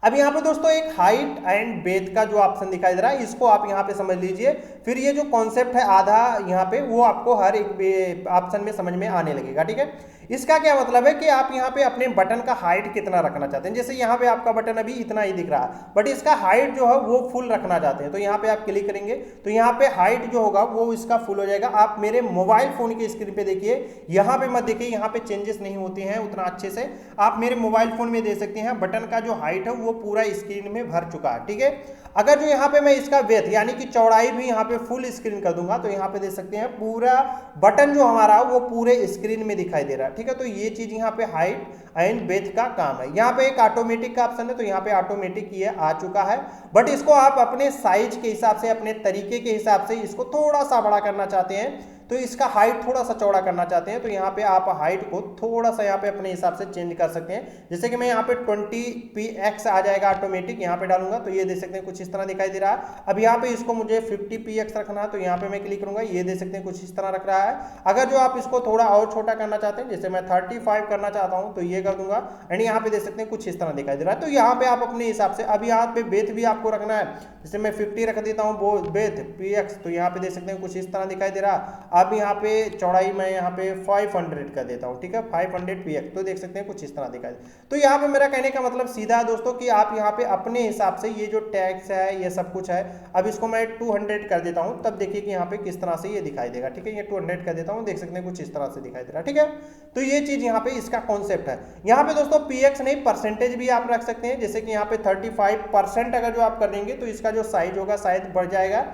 अब यहाँ पे दोस्तों एक हाइट एंड बेथ का जो ऑप्शन दिखाई दे रहा है, इसको आप यहाँ पे समझ लीजिए। फिर ये जो कॉन्सेप्ट है आधा यहाँ पे, वो आपको हर एक ऑप्शन में समझ में आने लगेगा। ठीक है, इसका क्या मतलब है कि आप यहाँ पे अपने बटन का हाइट कितना रखना चाहते हैं। जैसे यहाँ पे आपका बटन अभी इतना ही दिख रहा है, बट इसका हाइट जो है वो फुल रखना चाहते हैं, तो यहाँ पे आप क्लिक करेंगे तो यहाँ पे हाइट जो होगा वो इसका फुल हो जाएगा। आप मेरे मोबाइल फोन की स्क्रीन पे देखिए, यहाँ पे मत देखिए, यहाँ पे चेंजेस नहीं होते हैं उतना अच्छे से। आप मेरे मोबाइल फोन में देख सकते हैं बटन का जो हाइट है वो पूरा स्क्रीन में भर चुका है। ठीक है, अगर जो यहाँ पे मैं इसका वेथ यानी कि चौड़ाई भी यहाँ पे फुल स्क्रीन कर दूंगा तो यहाँ पे देख सकते हैं पूरा बटन जो हमारा वो पूरे स्क्रीन में दिखाई दे रहा है। ठीक है, तो ये चीज यहाँ पे हाइट एंड बेथ का काम है। यहाँ पे एक ऑटोमेटिक का ऑप्शन है, तो यहाँ पे ऑटोमेटिक ये आ चुका है, बट इसको आप अपने साइज के हिसाब से, अपने तरीके के हिसाब से इसको थोड़ा सा बड़ा करना चाहते हैं, तो इसका हाइट थोड़ा सा चौड़ा करना चाहते हैं, तो यहाँ पे आप हाइट को थोड़ा सा यहाँ पे अपने हिसाब से चेंज कर सकते हैं। जैसे कि मैं यहाँ पे 20px आ जाएगा ऑटोमेटिक, यहाँ पे डालूंगा तो ये देख सकते हैं कुछ इस तरह दिखाई दे रहा है। अब यहाँ पे इसको मुझे 50px रखना है, तो यहाँ पे मैं क्लिक करूंगा, ये देख सकते हैं कुछ इस तरह रख रहा है। अगर जो आप इसको थोड़ा और छोटा करना चाहते हैं, जैसे मैं 35 करना चाहता हूँ तो ये कर दूंगा, एंड यहाँ पे देख सकते हैं कुछ इस तरह दिखाई दे रहा है। तो यहाँ पे आप अपने हिसाब से, अब यहाँ पे बेथ भी आपको रखना है, जैसे मैं 50 रख देता हूँ वो बेथ px, तो यहाँ पे देख सकते हैं कुछ इस तरह दिखाई दे रहा। अब यहाँ पे चौड़ाई मैं यहाँ पे 500 कर देता हूँ। ठीक है, 500px, तो देख सकते हैं कुछ इस तरह दिखाई दे। तो यहाँ पे मेरा कहने का मतलब सीधा है दोस्तों कि आप यहाँ पे अपने हिसाब से ये जो टैग्स है ये सब कुछ है, अब इसको मैं 200 कर देता हूँ, तब देखिए कि यहाँ पे किस तरह से ये दिखाई देगा। ठीक है, ये 200 कर देता हूँ, देख सकते हैं कुछ इस तरह से दिखाई दे रहा है। ठीक है, तो ये चीज यहाँ पे इसका कॉन्सेप्ट है। यहाँ पे दोस्तों px नहीं परसेंटेज भी आप रख सकते हैं, जैसे कि यहाँ पे 35% अगर जो आप कर देंगे तो इसका जो साइज होगा शायद बढ़ जाएगा,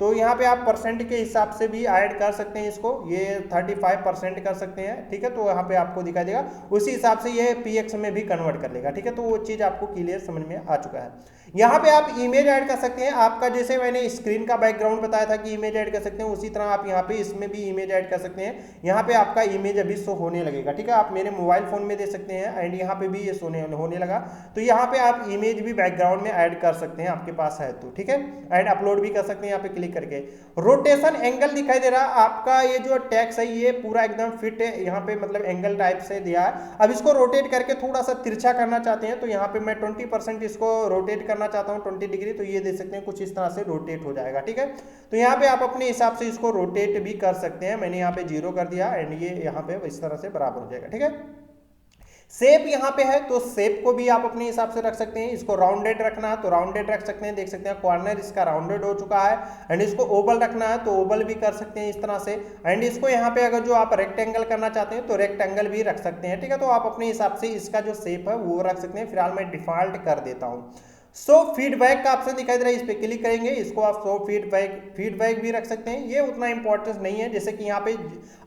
तो यहाँ पे आप परसेंट के हिसाब से भी ऐड कर सकते हैं इसको, ये 35% कर सकते हैं। ठीक है, तो यहाँ पे आपको दिखाई देगा, उसी हिसाब से ये px में भी कन्वर्ट कर लेगा। ठीक है, तो वो चीज़ आपको क्लियर समझ में आ चुका है। यहाँ पे आप इमेज ऐड कर सकते हैं, आपका जैसे मैंने स्क्रीन का बैकग्राउंड बताया था कि इमेज ऐड कर सकते हैं, उसी तरह आप यहाँ पे इसमें भी इमेज ऐड कर सकते हैं। यहाँ पे आपका इमेज अभी शो होने लगेगा। ठीक है, आप मेरे मोबाइल फोन में देख सकते हैं, एंड यहाँ पे भी ये होने लगा, तो यहाँ पे आप इमेज भी बैकग्राउंड में ऐड कर सकते हैं, आपके पास है तो। ठीक है, एंड अपलोड भी कर सकते हैं यहाँ पे क्लिक करके। रोटेशन एंगल दिखाई दे रहा, आपका ये जो टेक्स्ट है ये पूरा एकदम फिट है, यहाँ पे मतलब एंगल टाइप से दिया है। अब इसको रोटेट करके थोड़ा सा तिरछा करना चाहते हैं, तो यहाँ पे मैं 20% इसको रोटेट करना चाहता हूँ 20 डिग्री, तो ये देख सकते हैं कुछ इस तरह से रोटेट हो जाएगा। ठीक है, तो यहाँ पे आप अपने हिसाब से इसको रोटेट भी कर सकते हैं। मैंने यहाँ पे 0 कर दिया, एंड ये यहाँ पे इस तरह से बराबर हो जाएगा। ठीक है, शेप यहाँ पे है तो शेप को भी आप अपने हिसाब से रख सकते हैं। इसको राउंडेड रखना है तो राउंडेड रख सकते हैं, देख सकते हैं कॉर्नर इसका राउंडेड हो चुका है। एंड इसको ओवल रखना है तो ओवल भी कर सकते हैं इस तरह से। एंड इसको यहाँ पे अगर जो आप रेक्टेंगल करना चाहते हैं तो रेक्टेंगल भी रख सकते हैं। ठीक है, तो आप अपने हिसाब से इसका जो शेप है वो रख सकते हैं। फिलहाल मैं डिफॉल्ट कर देता हूँ। सो फीडबैक का ऑप्शन दिखाई दे रहा है, इस पे क्लिक करेंगे, इसको आप सो फीडबैक भी रख सकते हैं। ये उतना इंपॉर्टेंस नहीं है, जैसे कि यहाँ पे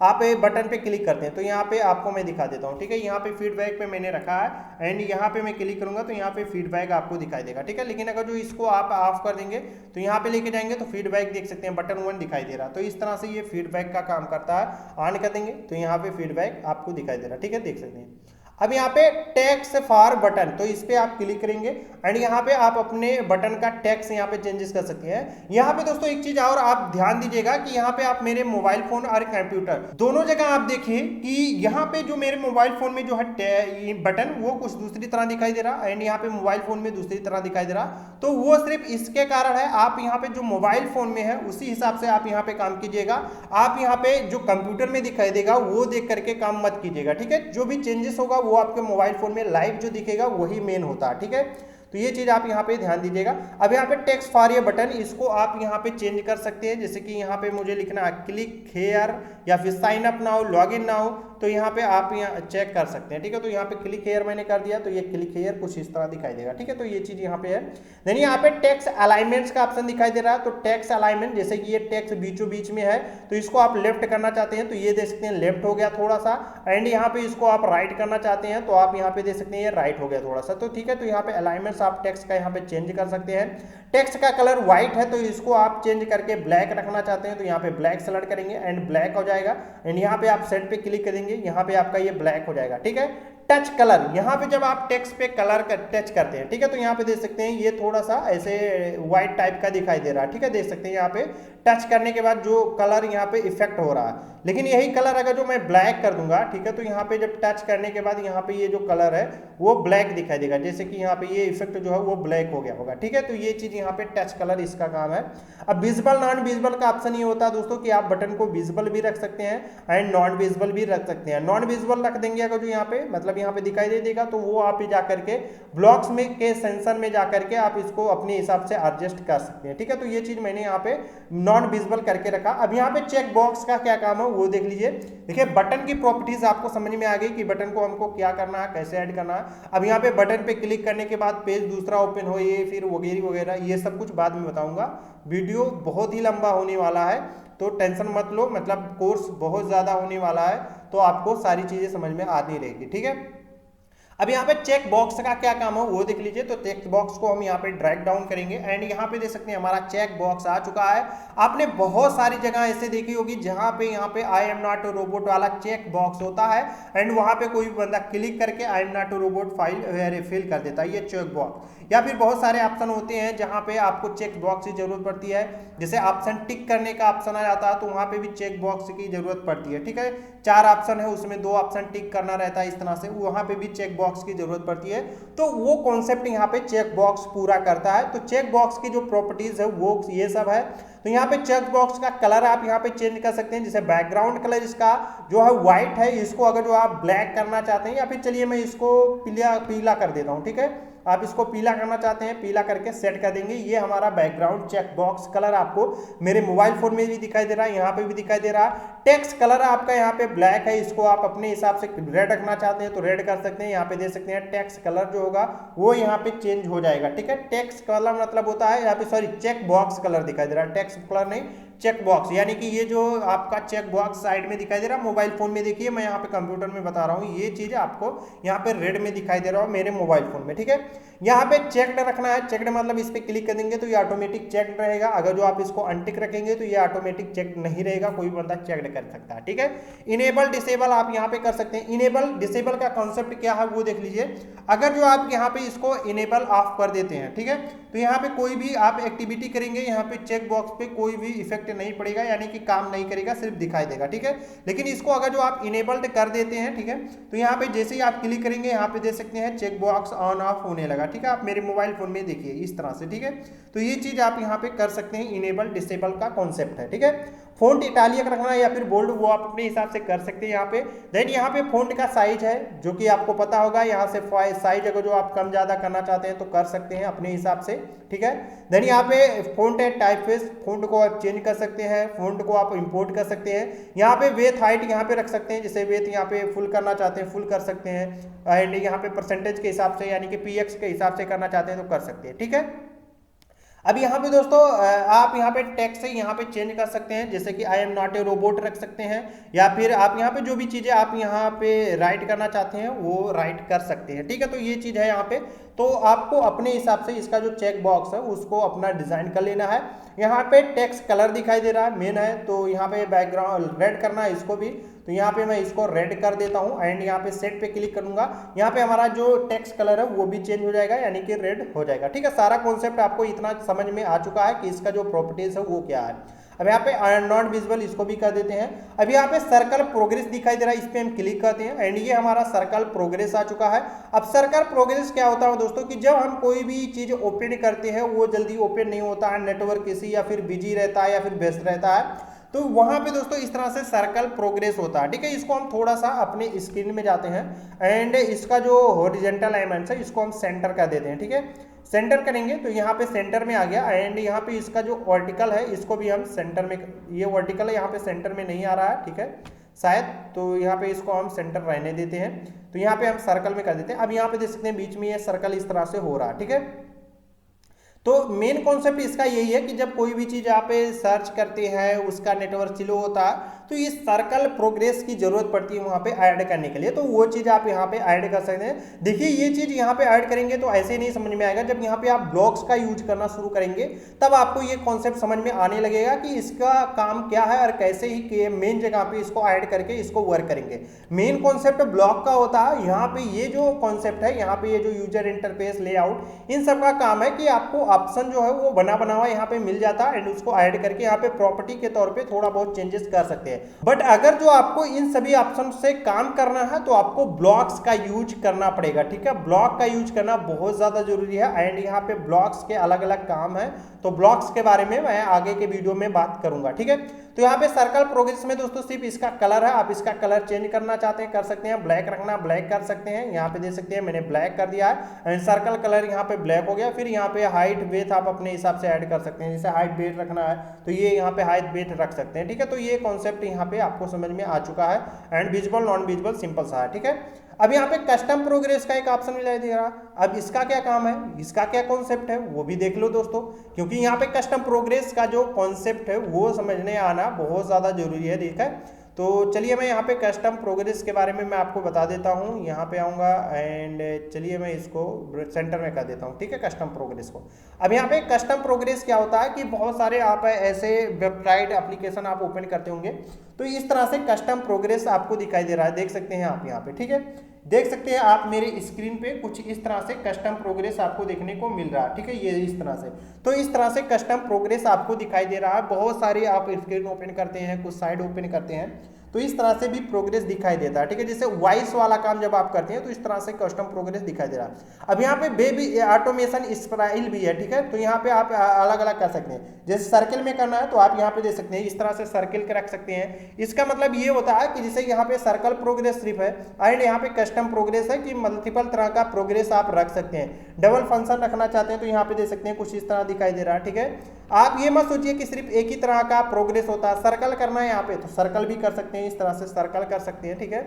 आप बटन पे क्लिक करते हैं तो यहाँ पे आपको मैं दिखा देता हूँ। ठीक है, यहाँ पे फीडबैक पे मैंने रखा है, एंड यहाँ पे मैं क्लिक करूंगा तो यहाँ पे फीडबैक आपको दिखाई देगा। ठीक है, लेकिन अगर जो इसको आप ऑफ कर देंगे तो यहाँ पे लेके जाएंगे तो फीडबैक देख सकते हैं बटन 1 दिखाई दे रहा, तो इस तरह से ये फीडबैक का काम करता है। ऑन कर देंगे तो यहाँ पे फीडबैक आपको दिखाई दे रहा। ठीक है, देख सकते हैं। अब यहाँ पे टेक्स्ट फॉर बटन, तो इस पे आप क्लिक करेंगे एंड यहाँ पे आप अपने बटन का टेक्स्ट यहाँ पे चेंजेस कर सकते हैं। यहाँ पे दोस्तों एक चीज और आप ध्यान दीजिएगा कि यहाँ पे आप मेरे मोबाइल फोन और कंप्यूटर दोनों जगह आप देखिए कि यहाँ पे जो मेरे मोबाइल फोन में जो है बटन वो कुछ दूसरी तरह दिखाई दे रहा एंड यहाँ पे मोबाइल फोन में दूसरी तरह दिखाई दे रहा। तो वो सिर्फ इसके कारण है, आप यहाँ पे जो मोबाइल फोन में है उसी हिसाब से आप यहाँ पे काम कीजिएगा। आप यहाँ पे जो कंप्यूटर में दिखाई देगा वो देख करके काम मत कीजिएगा, ठीक है। जो भी चेंजेस होगा वो आपके मोबाइल फोन में लाइव जो दिखेगा वही मेन होता है, ठीक है। तो ये चीज आप यहाँ पे ध्यान दीजिएगा। अब यहाँ पे टेक्स्ट फॉर ये बटन, इसको आप यहाँ पे चेंज कर सकते हैं। जैसे कि यहाँ पे मुझे लिखना है क्लिक हेयर या फिर sign up now, log in now, तो यहाँ पे आप यहाँ चेक कर सकते हैं, ठीक है। तो यहाँ पे क्लिक हेयर मैंने कर दिया तो ये क्लिक हेयर कुछ इस तरह दिखाई देगा, ठीक है। तो ये चीज यहाँ पे है। देन यहाँ पे टेक्स्ट अलाइनमेंट्स का ऑप्शन दिखाई दे रहा है। तो टेक्स्ट अलाइनमेंट, जैसे कि ये टेक्स्ट बीचों बीच में है तो इसको आप लेफ्ट करना चाहते हैं तो ये देख सकते हैं लेफ्ट हो गया थोड़ा सा, एंड यहाँ पे इसको आप राइट करना चाहते हैं तो आप यहाँ पे देख सकते हैं ये राइट हो गया थोड़ा सा, तो ठीक है। तो यहाँ पे अलाइनमेंट्स आप टेक्स्ट का यहाँ पे चेंज कर सकते हैं। टेक्स्ट का कलर व्हाइट है तो इसको आप चेंज करके ब्लैक रखना चाहते हैं तो यहाँ पे ब्लैक सेलेक्ट करेंगे एंड ब्लैक हो जाएगा एंड यहाँ पे आप सेट पे क्लिक करेंगे, यहाँ पे आपका ये ब्लैक हो जाएगा, ठीक है। टच कलर, यहाँ पे जब आप टेक्स्ट पे कलर का टच करते हैं, ठीक है, तो यहाँ पे देख सकते हैं ये थोड़ा सा ऐसे व्हाइट टाइप का दिखाई दे रहा है, ठीक है। देख सकते हैं यहाँ पे टच करने के बाद जो कलर यहाँ पे इफेक्ट हो रहा है, लेकिन यही कलर अगर जो मैं ब्लैक कर दूंगा, ठीक है, तो यहाँ पे जब टच करने के बाद यहाँ पे ये जो कलर है वो ब्लैक दिखाई देगा। जैसे कि यहाँ पे ये इफेक्ट जो है वो ब्लैक हो गया होगा, ठीक है। तो ये चीज यहाँ पे टच कलर इसका काम है। अब विजिबल नॉन विजिबल का ऑप्शन ये होता है दोस्तों कि आप बटन को विजिबल भी रख सकते हैं एंड नॉन विजिबल भी रख सकते हैं। नॉन विजिबल रख देंगे अगर जो यहाँ पे मतलब यहाँ पे दिखाई दे देगा तो वो आप जा करके ब्लॉक्स में के सेंसर में जा करके आप इसको अपने हिसाब से एडजस्ट कर सकते हैं, ठीक है। तो ये चीज मैंने यहाँ पे नॉन विजिबल करके रखा। अब यहाँ पे चेक बॉक्स का क्या काम है वो देख लीजिए। देखिए बटन की प्रॉपर्टीज आपको समझ में आ गई कि बटन को हमको क्या करना है, कैसे ऐड करना है। अब यहाँ पे बटन पे क्लिक करने के बाद पेज दूसरा ओपन हो ये फिर वगैरह वगैरह, ये सब कुछ बाद में बताऊंगा। वीडियो बहुत ही लंबा होने वाला है तो टेंशन मत लो, मतलब कोर्स बहुत ज्यादा होने वाला है तो आपको सारी चीजें समझ में आती रहेगी, ठीक है। अब यहाँ पे चेक बॉक्स का क्या काम है वो देख लीजिए। तो चेक बॉक्स को हम यहाँ पे ड्रैग डाउन करेंगे एंड यहाँ पे देख सकते हैं हमारा चेक बॉक्स आ चुका है। आपने बहुत सारी जगह ऐसे देखी होगी जहाँ पे यहाँ पे I am not a robot वाला चेक बॉक्स होता है एंड वहाँ पे कोई बंदा क्लिक करके I am not a robot file fill कर देता है, ये चेक बॉक्स। या फिर बहुत सारे ऑप्शन होते हैं जहाँ पे आपको चेक बॉक्स की जरूरत पड़ती है, जैसे ऑप्शन टिक करने का ऑप्शन आ जाता है तो वहाँ पे भी चेक बॉक्स की जरूरत पड़ती है, ठीक है। 4 ऑप्शन है उसमें 2 ऑप्शन टिक करना रहता है, इस तरह से वहाँ पे भी चेक बॉक्स की जरूरत पड़ती है। तो वो कॉन्सेप्ट यहाँ पे चेक बॉक्स पूरा करता है। तो चेक बॉक्स की जो प्रॉपर्टीज है वो ये सब है। तो यहाँ पे चेक बॉक्स का कलर आप यहाँ पे चेंज कर सकते हैं। जैसे बैकग्राउंड कलर इसका जो है व्हाइट है, इसको अगर जो आप ब्लैक करना चाहते हैं या फिर चलिए मैं इसको पीला कर देता हूँ, ठीक है। आप इसको पीला करना चाहते हैं, पीला करके सेट कर देंगे। ये हमारा बैकग्राउंड चेक बॉक्स कलर आपको मेरे मोबाइल फोन में भी दिखाई दे रहा है, यहाँ पे भी दिखाई दे रहा है। टेक्स्ट कलर आपका यहाँ पे ब्लैक है, इसको आप अपने हिसाब से रेड रखना चाहते हैं तो रेड कर सकते हैं। यहाँ पे देख सकते हैं टेक्स्ट कलर जो होगा वो यहाँ पे चेंज हो जाएगा, ठीक है। टेक्स्ट कलर मतलब होता है यहाँ पे सॉरी चेक बॉक्स कलर दिखाई दे रहा है, टेक्स्ट कलर नहीं चेक बॉक्स, यानी कि ये जो आपका चेक बॉक्स साइड में दिखाई दे रहा है मोबाइल फोन में, देखिए मैं यहाँ पे कंप्यूटर में बता रहा हूँ, ये चीज आपको यहाँ पे रेड में दिखाई दे रहा है मेरे मोबाइल फोन में, ठीक है। यहाँ पे चेक्ड रखना है, चेक्ड मतलब इस पे क्लिक कर देंगे तो ये ऑटोमेटिक चेक्ड रहेगा। अगर जो आप इसको अनटिक रखेंगे तो ये ऑटोमेटिक चेक नहीं रहेगा, कोई बंदा चेक्ड कर सकता है, ठीक है। इनेबल डिसेबल आप यहाँ पे कर सकते हैं। इनेबल डिसेबल का कॉन्सेप्ट क्या है वो देख लीजिए। अगर जो आप यहाँ पे इसको इनेबल ऑफ कर देते हैं, ठीक है, तो यहाँ पे कोई भी आप एक्टिविटी करेंगे यहाँ पे चेक बॉक्स पे कोई भी इफेक्ट नहीं पड़ेगा, यानी कि काम नहीं करेगा, सिर्फ दिखाई देगा, ठीक है। लेकिन इसको अगर जो आप इनेबल्ड कर देते हैं, ठीक है, तो यहाँ पे जैसे ही आप क्लिक करेंगे यहाँ पे देख सकते हैं चेक बॉक्स ऑन ऑफ होने लगा, ठीक है। आप मेरे मोबाइल फोन में देखिए इस तरह से, ठीक है। तो ये चीज आप यहाँ पे कर सकते हैं, इनेबल डिसेबल का कॉन्सेप्ट है, ठीक है। फोंट इटालिक रखना है या फिर बोल्ड वो आप अपने हिसाब से कर सकते हैं यहाँ पे। देन यहाँ पे फोंट का साइज है जो कि आपको पता होगा, यहाँ से साइज अगर जो आप कम ज्यादा करना चाहते हैं तो कर सकते हैं अपने हिसाब से, ठीक है। देन यहाँ पे फोंट है टाइपफेस, फोंट को आप चेंज कर सकते हैं, फोंट को आप इंपोर्ट कर सकते हैं। यहाँ पे वेथ हाइट यहाँ पे रख सकते हैं, जैसे वेथ यहाँ पे फुल करना चाहते हैं फुल कर सकते हैं एंड यहाँ पे परसेंटेज के हिसाब से यानी कि px के हिसाब से करना चाहते हैं तो कर सकते हैं, ठीक है। अब यहाँ पे दोस्तों आप यहाँ पे टेक्स्ट से यहाँ पे चेंज कर सकते हैं, जैसे कि आई एम नॉट ए रोबोट रख सकते हैं या फिर आप यहाँ पे जो भी चीजें आप यहाँ पे राइट करना चाहते हैं वो राइट कर सकते हैं, ठीक है। तो ये चीज है यहाँ पे। तो आपको अपने हिसाब से इसका जो चेक बॉक्स है उसको अपना डिजाइन कर लेना है। यहाँ पे टेक्स्ट कलर दिखाई दे रहा है मेन है, तो यहाँ पे बैकग्राउंड रेड करना है इसको भी, तो यहाँ पे मैं इसको रेड कर देता हूँ एंड यहाँ पे सेट पे क्लिक करूंगा। यहाँ पे हमारा जो टेक्स्ट कलर है वो भी चेंज हो जाएगा, यानी कि रेड हो जाएगा। ठीक है, सारा कॉन्सेप्ट आपको इतना समझ में आ चुका है कि इसका जो प्रॉपर्टीज है वो क्या है। अब यहाँ पे नॉट विजिबल इसको भी कर देते हैं। अब यहाँ पे सर्कल प्रोग्रेस दिखाई दे रहा है, इस पे हम क्लिक करते हैं एंड ये हमारा सर्कल प्रोग्रेस आ चुका है। अब सर्कल प्रोग्रेस क्या होता है दोस्तों कि जब हम कोई भी चीज ओपन करते हैं वो जल्दी ओपन नहीं होता है, नेटवर्क किसी या फिर बिजी रहता है या फिर व्यस्त रहता है, तो वहां पे दोस्तों इस तरह से सर्कल प्रोग्रेस होता है। ठीक है, इसको हम थोड़ा सा अपने स्क्रीन में जाते हैं एंड इसका जो हॉरिजॉन्टल एलिमेंट्स है इसको हम सेंटर कर देते हैं। ठीक है, सेंटर करेंगे तो यहाँ पे सेंटर में आ गया एंड यहाँ पे इसका जो वर्टिकल है इसको भी हम सेंटर में, ये वर्टिकल है यहाँ पे सेंटर में नहीं आ रहा है, ठीक है शायद, तो यहाँ पे इसको हम सेंटर रहने देते हैं। तो यहाँ पे हम सर्कल में कर देते हैं। अब यहाँ पे देख सकते हैं बीच में ये सर्कल इस तरह से हो रहा है। ठीक है, तो मेन कॉन्सेप्ट इसका यही है कि जब कोई भी चीज आप सर्च करते हैं उसका नेटवर्क स्लो होता है तो इस सर्कल प्रोग्रेस की जरूरत पड़ती है वहां पे ऐड करने के लिए, तो वो चीज आप यहाँ पे ऐड कर सकते हैं। देखिए ये चीज यहाँ पे ऐड करेंगे तो ऐसे नहीं समझ में आएगा, जब यहाँ पे आप ब्लॉक्स का यूज करना शुरू करेंगे तब आपको ये कॉन्सेप्ट समझ में आने लगेगा कि इसका काम क्या है और कैसे ही मेन जगह पे इसको ऐड करके इसको वर्क करेंगे। मेन कॉन्सेप्ट ब्लॉक का होता है, यहाँ पे ये जो कॉन्सेप्ट है, यहाँ पे ये जो यूजर इंटरफेस लेआउट इन सब का काम है कि आपको ऑप्शन जो है वो बना हुआ यहाँ पे मिल जाता है एंड उसको ऐड करके यहाँ पे प्रॉपर्टी के तौर पे थोड़ा बहुत चेंजेस कर सकते हैं। बट अगर जो आपको इन सभी ऑप्शन से काम करना है तो आपको ब्लॉक्स का यूज करना पड़ेगा। ठीक है, ब्लॉक का यूज करना बहुत ज्यादा जरूरी है एंड यहाँ पे ब्लॉक्स के अलग अलग काम है, तो ब्लॉक्स के बारे में मैं आगे के वीडियो में बात करूंगा। ठीक है, तो यहाँ पे सर्कल प्रोग्रेस में दोस्तों सिर्फ इसका कलर है, आप इसका कलर चेंज करना चाहते हैं कर सकते हैं, ब्लैक रखना ब्लैक कर सकते हैं। यहाँ पे देख सकते हैं मैंने ब्लैक कर दिया है एंड सर्कल कलर यहाँ पे ब्लैक हो गया। फिर यहाँ पे हाइट वेथ आप अपने हिसाब से ऐड कर सकते हैं, जैसे हाइट वेथ रखना है तो ये यहाँ पे हाइट वेथ रख सकते हैं। ठीक है, तो ये कॉन्सेप्ट यहाँ पे आपको समझ में आ चुका है and visible non visible simple सा है। ठीक है, अब यहाँ पे कस्टम प्रोग्रेस का एक ऑप्शन मिला दे रहा, अब इसका क्या काम है, इसका क्या कॉन्सेप्ट है वो भी देख लो दोस्तों, क्योंकि यहाँ पे कस्टम प्रोग्रेस का जो कॉन्सेप्ट है वो समझने आना बहुत ज्यादा जरूरी है। ठीक है, तो चलिए मैं यहाँ पे कस्टम प्रोग्रेस के बारे में मैं आपको बता देता हूँ। यहाँ पे आऊँगा एंड चलिए मैं इसको सेंटर में कर देता हूँ। ठीक है, कस्टम प्रोग्रेस को। अब यहाँ पे कस्टम प्रोग्रेस क्या होता है कि बहुत सारे आप ऐसे वेबसाइट एप्लीकेशन आप ओपन करते होंगे तो इस तरह से कस्टम प्रोग्रेस आपको दिखाई दे रहा है, देख सकते हैं आप यहाँ पे। ठीक है, देख सकते हैं आप मेरे स्क्रीन पे कुछ इस तरह से कस्टम प्रोग्रेस आपको देखने को मिल रहा है। ठीक है, ये इस तरह से, तो इस तरह से कस्टम प्रोग्रेस आपको दिखाई दे रहा है। बहुत सारी आप स्क्रीन ओपन करते हैं, कुछ साइड ओपन करते हैं तो इस तरह से भी प्रोग्रेस दिखाई देता है। ठीक है, जैसे वॉइस वाला काम जब आप करते हैं तो इस तरह से कस्टम प्रोग्रेस दिखाई दे रहा है। अब यहाँ पे बेबी ऑटोमेशन स्टाइल भी है। ठीक है, तो यहाँ पे आप अलग अलग कर सकते हैं, जैसे सर्किल में करना है तो आप यहाँ पे दे सकते हैं, इस तरह से सर्किल के रख सकते हैं। इसका मतलब ये होता है कि जैसे यहाँ पे सर्कल प्रोग्रेस सिर्फ है एंड यहाँ पे कस्टम प्रोग्रेस है कि मल्टीपल तरह का प्रोग्रेस आप रख सकते हैं। डबल फंक्शन रखना चाहते हैं तो यहाँ पे दे सकते हैं, कुछ इस तरह दिखाई दे रहा है। ठीक है, आप ये मत सोचिए कि सिर्फ एक ही तरह का प्रोग्रेस होता है, सर्कल करना है यहाँ पे तो सर्कल भी कर सकते हैं, इस तरह से सर्कल कर सकते हैं। ठीक है,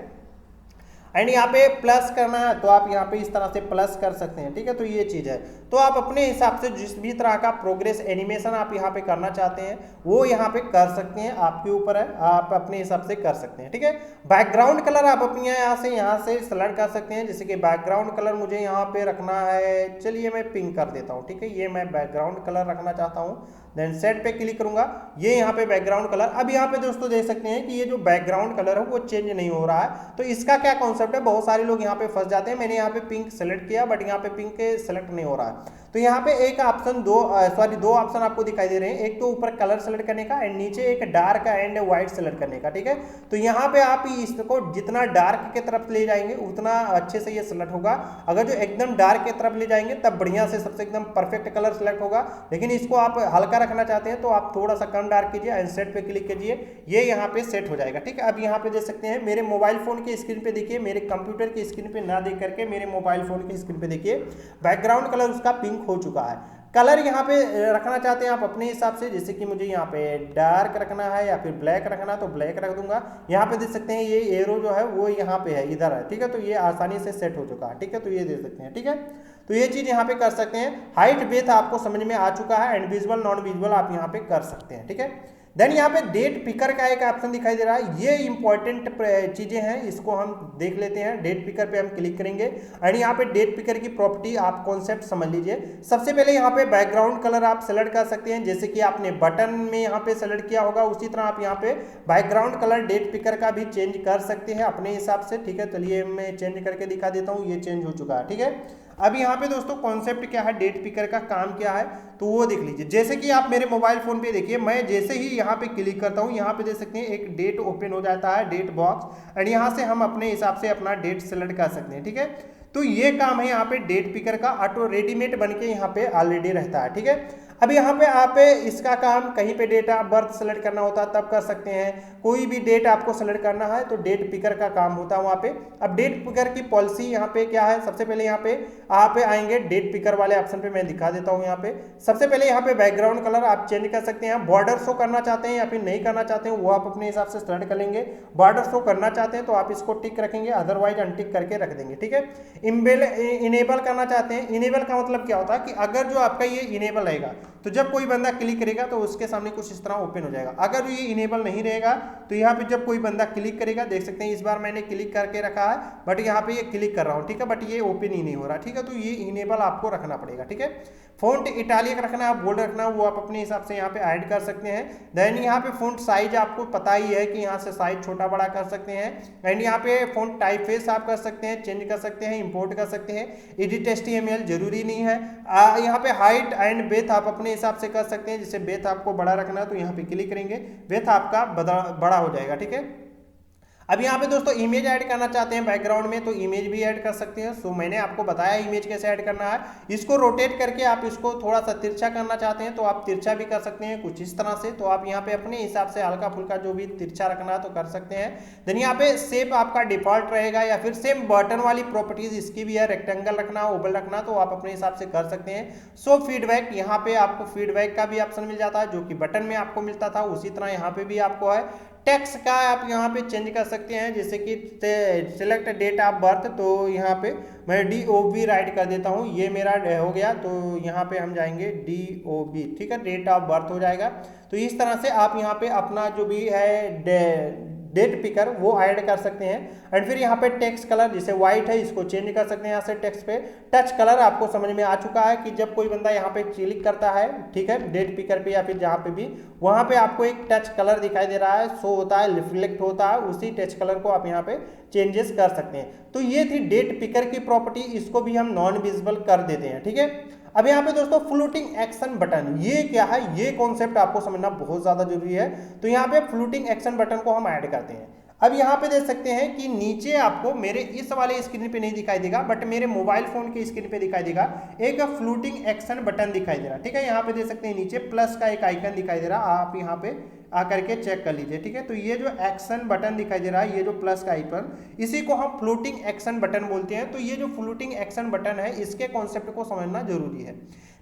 एंड यहाँ पे प्लस करना है तो आप यहाँ पे इस तरह से प्लस कर सकते हैं। ठीक है, तो ये चीज है, तो आप अपने हिसाब से जिस भी तरह का प्रोग्रेस एनिमेशन आप यहाँ पे करना चाहते हैं वो यहाँ पे कर सकते हैं, आपके ऊपर है, आप अपने हिसाब से कर सकते हैं। ठीक है, बैकग्राउंड कलर आप अपने यहाँ से सेलेक्ट कर सकते हैं, जैसे कि बैकग्राउंड कलर मुझे यहाँ पे रखना है, चलिए मैं पिंक कर देता हूँ। ठीक है, ये मैं बैकग्राउंड कलर रखना चाहता हूँ, देन सेट पे क्लिक करूंगा, ये यहाँ पे बैकग्राउंड कलर। अब यहाँ पे दोस्तों देख सकते हैं कि ये जो बैकग्राउंड कलर है वो चेंज नहीं हो रहा है, तो इसका क्या कॉन्सेप्ट है, बहुत सारे लोग यहाँ पे फंस जाते हैं। मैंने यहाँ पे पिंक सेलेक्ट किया बट यहाँ पे पिंक सेलेक्ट नहीं हो रहा है, तो यहाँ पे एक ऑप्शन दो ऑप्शन आपको दिखाई दे रहे हैं, एक तो ऊपर कलर सेलेक्ट करने का एंड नीचे एक डार्क एंड व्हाइट सेलेक्ट करने का। ठीक है, तो यहाँ पे आप इसको जितना डार्क के तरफ ले जाएंगे उतना अच्छे से ये सेलेक्ट होगा, अगर जो एकदम डार्क के तरफ ले जाएंगे तब बढ़िया से सबसे एकदम परफेक्ट कलर सेलेक्ट होगा। लेकिन इसको आप हल्का रखना चाहते हैं तो आप थोड़ा सा कम डार्क कीजिए एंड सेट पे क्लिक कीजिए, ये यहाँ पे सेट हो जाएगा। ठीक है, अब यहाँ पे देख सकते हैं मेरे मोबाइल फोन की स्क्रीन पे देखिए, मेरे कंप्यूटर की स्क्रीन पे ना देख करके मेरे मोबाइल फोन की स्क्रीन पे देखिए बैकग्राउंड कलर उसका पिंक हो चुका है। कलर यहाँ पे रखना चाहते हैं आप अपने हिसाब से, जैसे कि मुझे यहाँ पे डार्क रखना है या फिर ब्लैक रखना है तो ब्लैक रख दूंगा। यहाँ पे देख सकते हैं ये एरो जो है वो यहाँ पे है, इधर है। ठीक है, तो ये आसानी से सेट हो चुका है। ठीक है, तो ये देख सकते हैं। ठीक है, तो ये चीज़ यहाँ पे कर सकते हैं। हाइट बेथ आपको समझ में आ चुका है, एंड विजुअल नॉन विजुअल आप यहाँ पे कर सकते हैं, ठीक है। देन यहाँ पे डेट पिकर का एक ऑप्शन दिखाई दे रहा है, ये इंपॉर्टेंट चीजें हैं, इसको हम देख लेते हैं। डेट पिकर पे हम क्लिक करेंगे एंड यहाँ पे डेट पिकर की प्रॉपर्टी आप कॉन्सेप्ट समझ लीजिए। सबसे पहले यहाँ पे बैकग्राउंड कलर आप सेलेक्ट कर सकते हैं, जैसे कि आपने बटन में यहाँ पे सेलेक्ट किया होगा उसी तरह आप यहाँ पे बैकग्राउंड कलर डेट पिकर का भी चेंज कर सकते हैं अपने हिसाब से, ठीक है। चलिए मैं चेंज करके दिखा देता हूँ, ये चेंज हो चुका है, ठीक है। अब यहाँ पे दोस्तों कॉन्सेप्ट क्या है, डेट पिकर का काम क्या है, तो वो देख लीजिए। जैसे कि आप मेरे मोबाइल फोन पे देखिए, मैं जैसे ही यहाँ पे क्लिक करता हूँ, यहाँ पे देख सकते हैं एक डेट ओपन हो जाता है, डेट बॉक्स, एंड यहाँ से हम अपने हिसाब से अपना डेट सेलेक्ट कर सकते हैं, ठीक है। तो ये काम है यहाँ पे डेट पिकर का, ऑटो रेडीमेड बन के यहाँ पे ऑलरेडी रहता है, ठीक है। अब यहाँ पे आप इसका काम कहीं पे डेट ऑफ बर्थ सेलेक्ट करना होता है तब कर सकते हैं, कोई भी डेट आपको सेलेक्ट करना है तो डेट पिकर का काम होता है वहाँ पे। अब डेट पिकर की पॉलिसी यहाँ पे क्या है, सबसे पहले यहाँ पे आप आएंगे डेट पिकर वाले ऑप्शन पे, मैं दिखा देता हूँ। यहाँ पे सबसे पहले यहाँ पे बैकग्राउंड कलर आप चेंज कर सकते हैं, बॉर्डर शो करना चाहते हैं या फिर नहीं करना चाहते हैं वो आप अपने हिसाब से सेलेक्ट कर लेंगे। बॉर्डर शो करना चाहते हैं तो आप इसको टिक रखेंगे, अदरवाइज अनटिक करके रख देंगे, ठीक है। इनेबल करना चाहते हैं, इनेबल का मतलब क्या होता है कि अगर जो आपका ये इनेबल रहेगा तो जब कोई बंदा क्लिक करेगा तो उसके सामने कुछ इस तरह ओपन हो जाएगा। अगर ये इनेबल नहीं रहेगा तो यहाँ पे जब कोई बंदा क्लिक करेगा, देख सकते हैं इस बार मैंने क्लिक करके रखा है बट यहाँ पे ये क्लिक कर रहा हूँ, ठीक है, बट ये ओपन ही नहीं हो रहा, ठीक है। तो ये इनेबल आपको रखना पड़ेगा, ठीक है। फॉन्ट इटालिक रखना है, बोल्ड रखना है, वो आप अपने हिसाब से यहाँ पे ऐड कर सकते हैं। देन यहाँ पे फॉन्ट साइज आपको पता ही है कि यहाँ से साइज छोटा बड़ा कर सकते हैं। एंड यहाँ पे फॉन्ट टाइप फेस आप कर सकते हैं, चेंज कर सकते हैं, इंपोर्ट कर सकते हैं। एडिट HTML जरूरी नहीं है। यहाँ पे हाइट एंड बेथ आप अपने हिसाब से कर सकते हैं, जैसे बेथ आपको बड़ा रखना है तो यहाँ पे क्लिक करेंगे, बेथ आपका बड़ा हो जाएगा, ठीक है। अब यहाँ पे दोस्तों इमेज ऐड करना चाहते हैं बैकग्राउंड में तो इमेज भी ऐड कर सकते हैं। सो मैंने आपको बताया इमेज कैसे ऐड करना है। इसको रोटेट करके आप इसको थोड़ा सा तिरछा करना चाहते हैं तो आप तिरछा भी कर सकते हैं कुछ इस तरह से। तो आप यहाँ पे अपने हिसाब से हल्का फुल्का जो भी तिरछा रखना है तो कर सकते हैं। देन यहाँ पे शेप आपका डिफॉल्ट रहेगा या फिर सेम बटन वाली प्रॉपर्टीज इसकी भी है, रेक्टेंगल रखना, ओवल रखना, तो आप अपने हिसाब से कर सकते हैं। सो फीडबैक, यहाँ पे आपको फीडबैक का भी ऑप्शन मिल जाता है जो कि बटन में आपको मिलता था, उसी तरह यहाँ पे भी आपको है। टेक्स्ट का आप यहाँ पे चेंज कर सकते हैं, जैसे कि सिलेक्ट डेट ऑफ बर्थ, तो यहाँ पे मैं DOB राइट कर देता हूँ, ये मेरा हो गया। तो यहाँ पे हम जाएंगे DOB, ठीक है, डेट ऑफ बर्थ हो जाएगा। तो इस तरह से आप यहाँ पे अपना जो भी है डेट पिकर वो ऐड कर सकते हैं। एंड फिर यहाँ पे टेक्स्ट कलर जैसे व्हाइट है इसको चेंज कर सकते हैं यहाँ से टेक्स्ट पे। टच कलर आपको समझ में आ चुका है कि जब कोई बंदा यहाँ पे क्लिक करता है, ठीक है, डेट पिकर पे या फिर जहाँ पे भी, वहाँ पे आपको एक टच कलर दिखाई दे रहा है, शो होता है, रिफ्लेक्ट होता है, उसी टच कलर को आप यहाँ पे चेंजेस कर सकते हैं। तो ये थी डेट पिकर की प्रॉपर्टी, इसको भी हम नॉन विजिबल कर देते हैं, ठीक है। अब यहाँ पे दोस्तों फ्लोटिंग एक्शन बटन, ये क्या है, ये कॉन्सेप्ट आपको समझना बहुत ज्यादा जरूरी है। तो यहाँ पे फ्लोटिंग एक्शन बटन को हम ऐड करते हैं। अब यहाँ पे देख सकते हैं कि नीचे आपको मेरे इस वाले स्क्रीन पे नहीं दिखाई देगा बट मेरे मोबाइल फोन के स्क्रीन पे दिखाई देगा, एक फ्लोटिंग एक्शन बटन दिखाई दे रहा है, ठीक है। यहाँ पे देख सकते हैं नीचे प्लस का एक आइकन दिखाई दे रहा है, आप यहाँ पे आकर के चेक कर लीजिए, ठीक है। तो ये जो एक्शन बटन दिखाई दे रहा है, ये जो प्लस का आइकन, इसी को हम फ्लोटिंग एक्शन बटन बोलते हैं। तो ये जो फ्लोटिंग एक्शन बटन है, इसके कॉन्सेप्ट को समझना जरूरी है।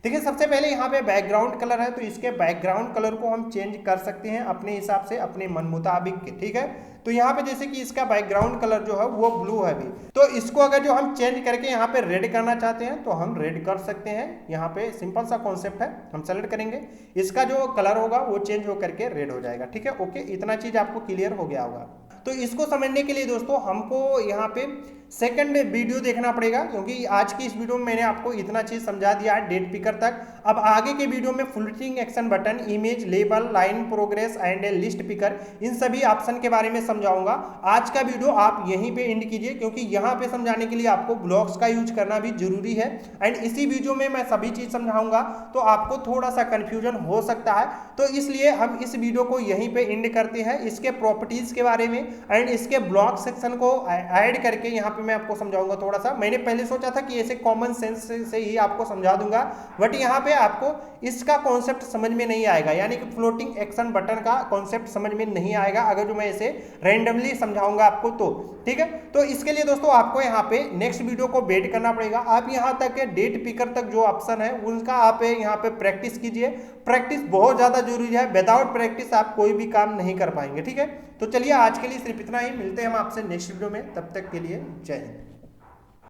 देखिए सबसे पहले यहाँ पे बैकग्राउंड कलर है, तो इसके बैकग्राउंड कलर को हम चेंज कर सकते हैं अपने हिसाब से, अपने मन मुताबिक के, ठीक है। तो यहाँ पे जैसे कि इसका बैकग्राउंड कलर जो है वो ब्लू है अभी, तो इसको अगर जो हम चेंज करके यहाँ पे रेड करना चाहते हैं तो हम रेड कर सकते हैं। यहाँ पे सिंपल सा कॉन्सेप्ट है, हम सेलेक्ट करेंगे, इसका जो कलर होगा वो चेंज हो करके रेड हो जाएगा, ठीक है। ओके, इतना चीज आपको क्लियर हो गया होगा। तो इसको समझने के लिए दोस्तों हमको यहाँ पे सेकंड वीडियो देखना पड़ेगा, क्योंकि आज की इस वीडियो में मैंने आपको इतना चीज समझा दिया है डेट पिकर तक। अब आगे के वीडियो में floating action button, image, label, line progress and list picker, इन सभी ऑप्शन के बारे में समझाऊंगा। आज का वीडियो आप यहीं पे एंड कीजिए, क्योंकि यहाँ पे समझाने के लिए आपको ब्लॉक्स का यूज करना भी जरूरी है। एंड इसी वीडियो में मैं सभी चीज समझाऊंगा तो आपको थोड़ा सा कंफ्यूजन हो सकता है, तो इसलिए हम इस वीडियो को यहीं पे एंड करते हैं। इसके प्रॉपर्टीज के बारे में एंड इसके ब्लॉक सेक्शन को ऐड करके यहाँ मैं आपको समझाऊंगा थोड़ा सा। मैंने पहले सोचा था कि ऐसे कॉमन सेंस से ही आपको समझा दूंगा, बट यहाँ पे आपको इसका कॉन्सेप्ट समझ में नहीं आएगा, यानी कि फ्लोटिंग एक्शन बटन का कॉन्सेप्ट समझ में नहीं आएगा अगर जो मैं इसे रैंडमली समझाऊंगा आपको तो, ठीक है। तो इसके लिए दोस्तों आपको यहाँ पे नेक्स्ट वीडियो को वेट करना पड़ेगा। आप यहाँ तक डेट पिकर तक जो ऑप्शन है उनका आप यहाँ पे प्रैक्टिस कीजिए। प्रैक्टिस बहुत ज्यादा जरूरी है, विदाउट प्रैक्टिस आप कोई भी काम नहीं कर पाएंगे, ठीक है। तो चलिए आज के लिए सिर्फ इतना ही, मिलते हैं हम आपसे नेक्स्ट वीडियो में, तब तक के लिए जय हिंद।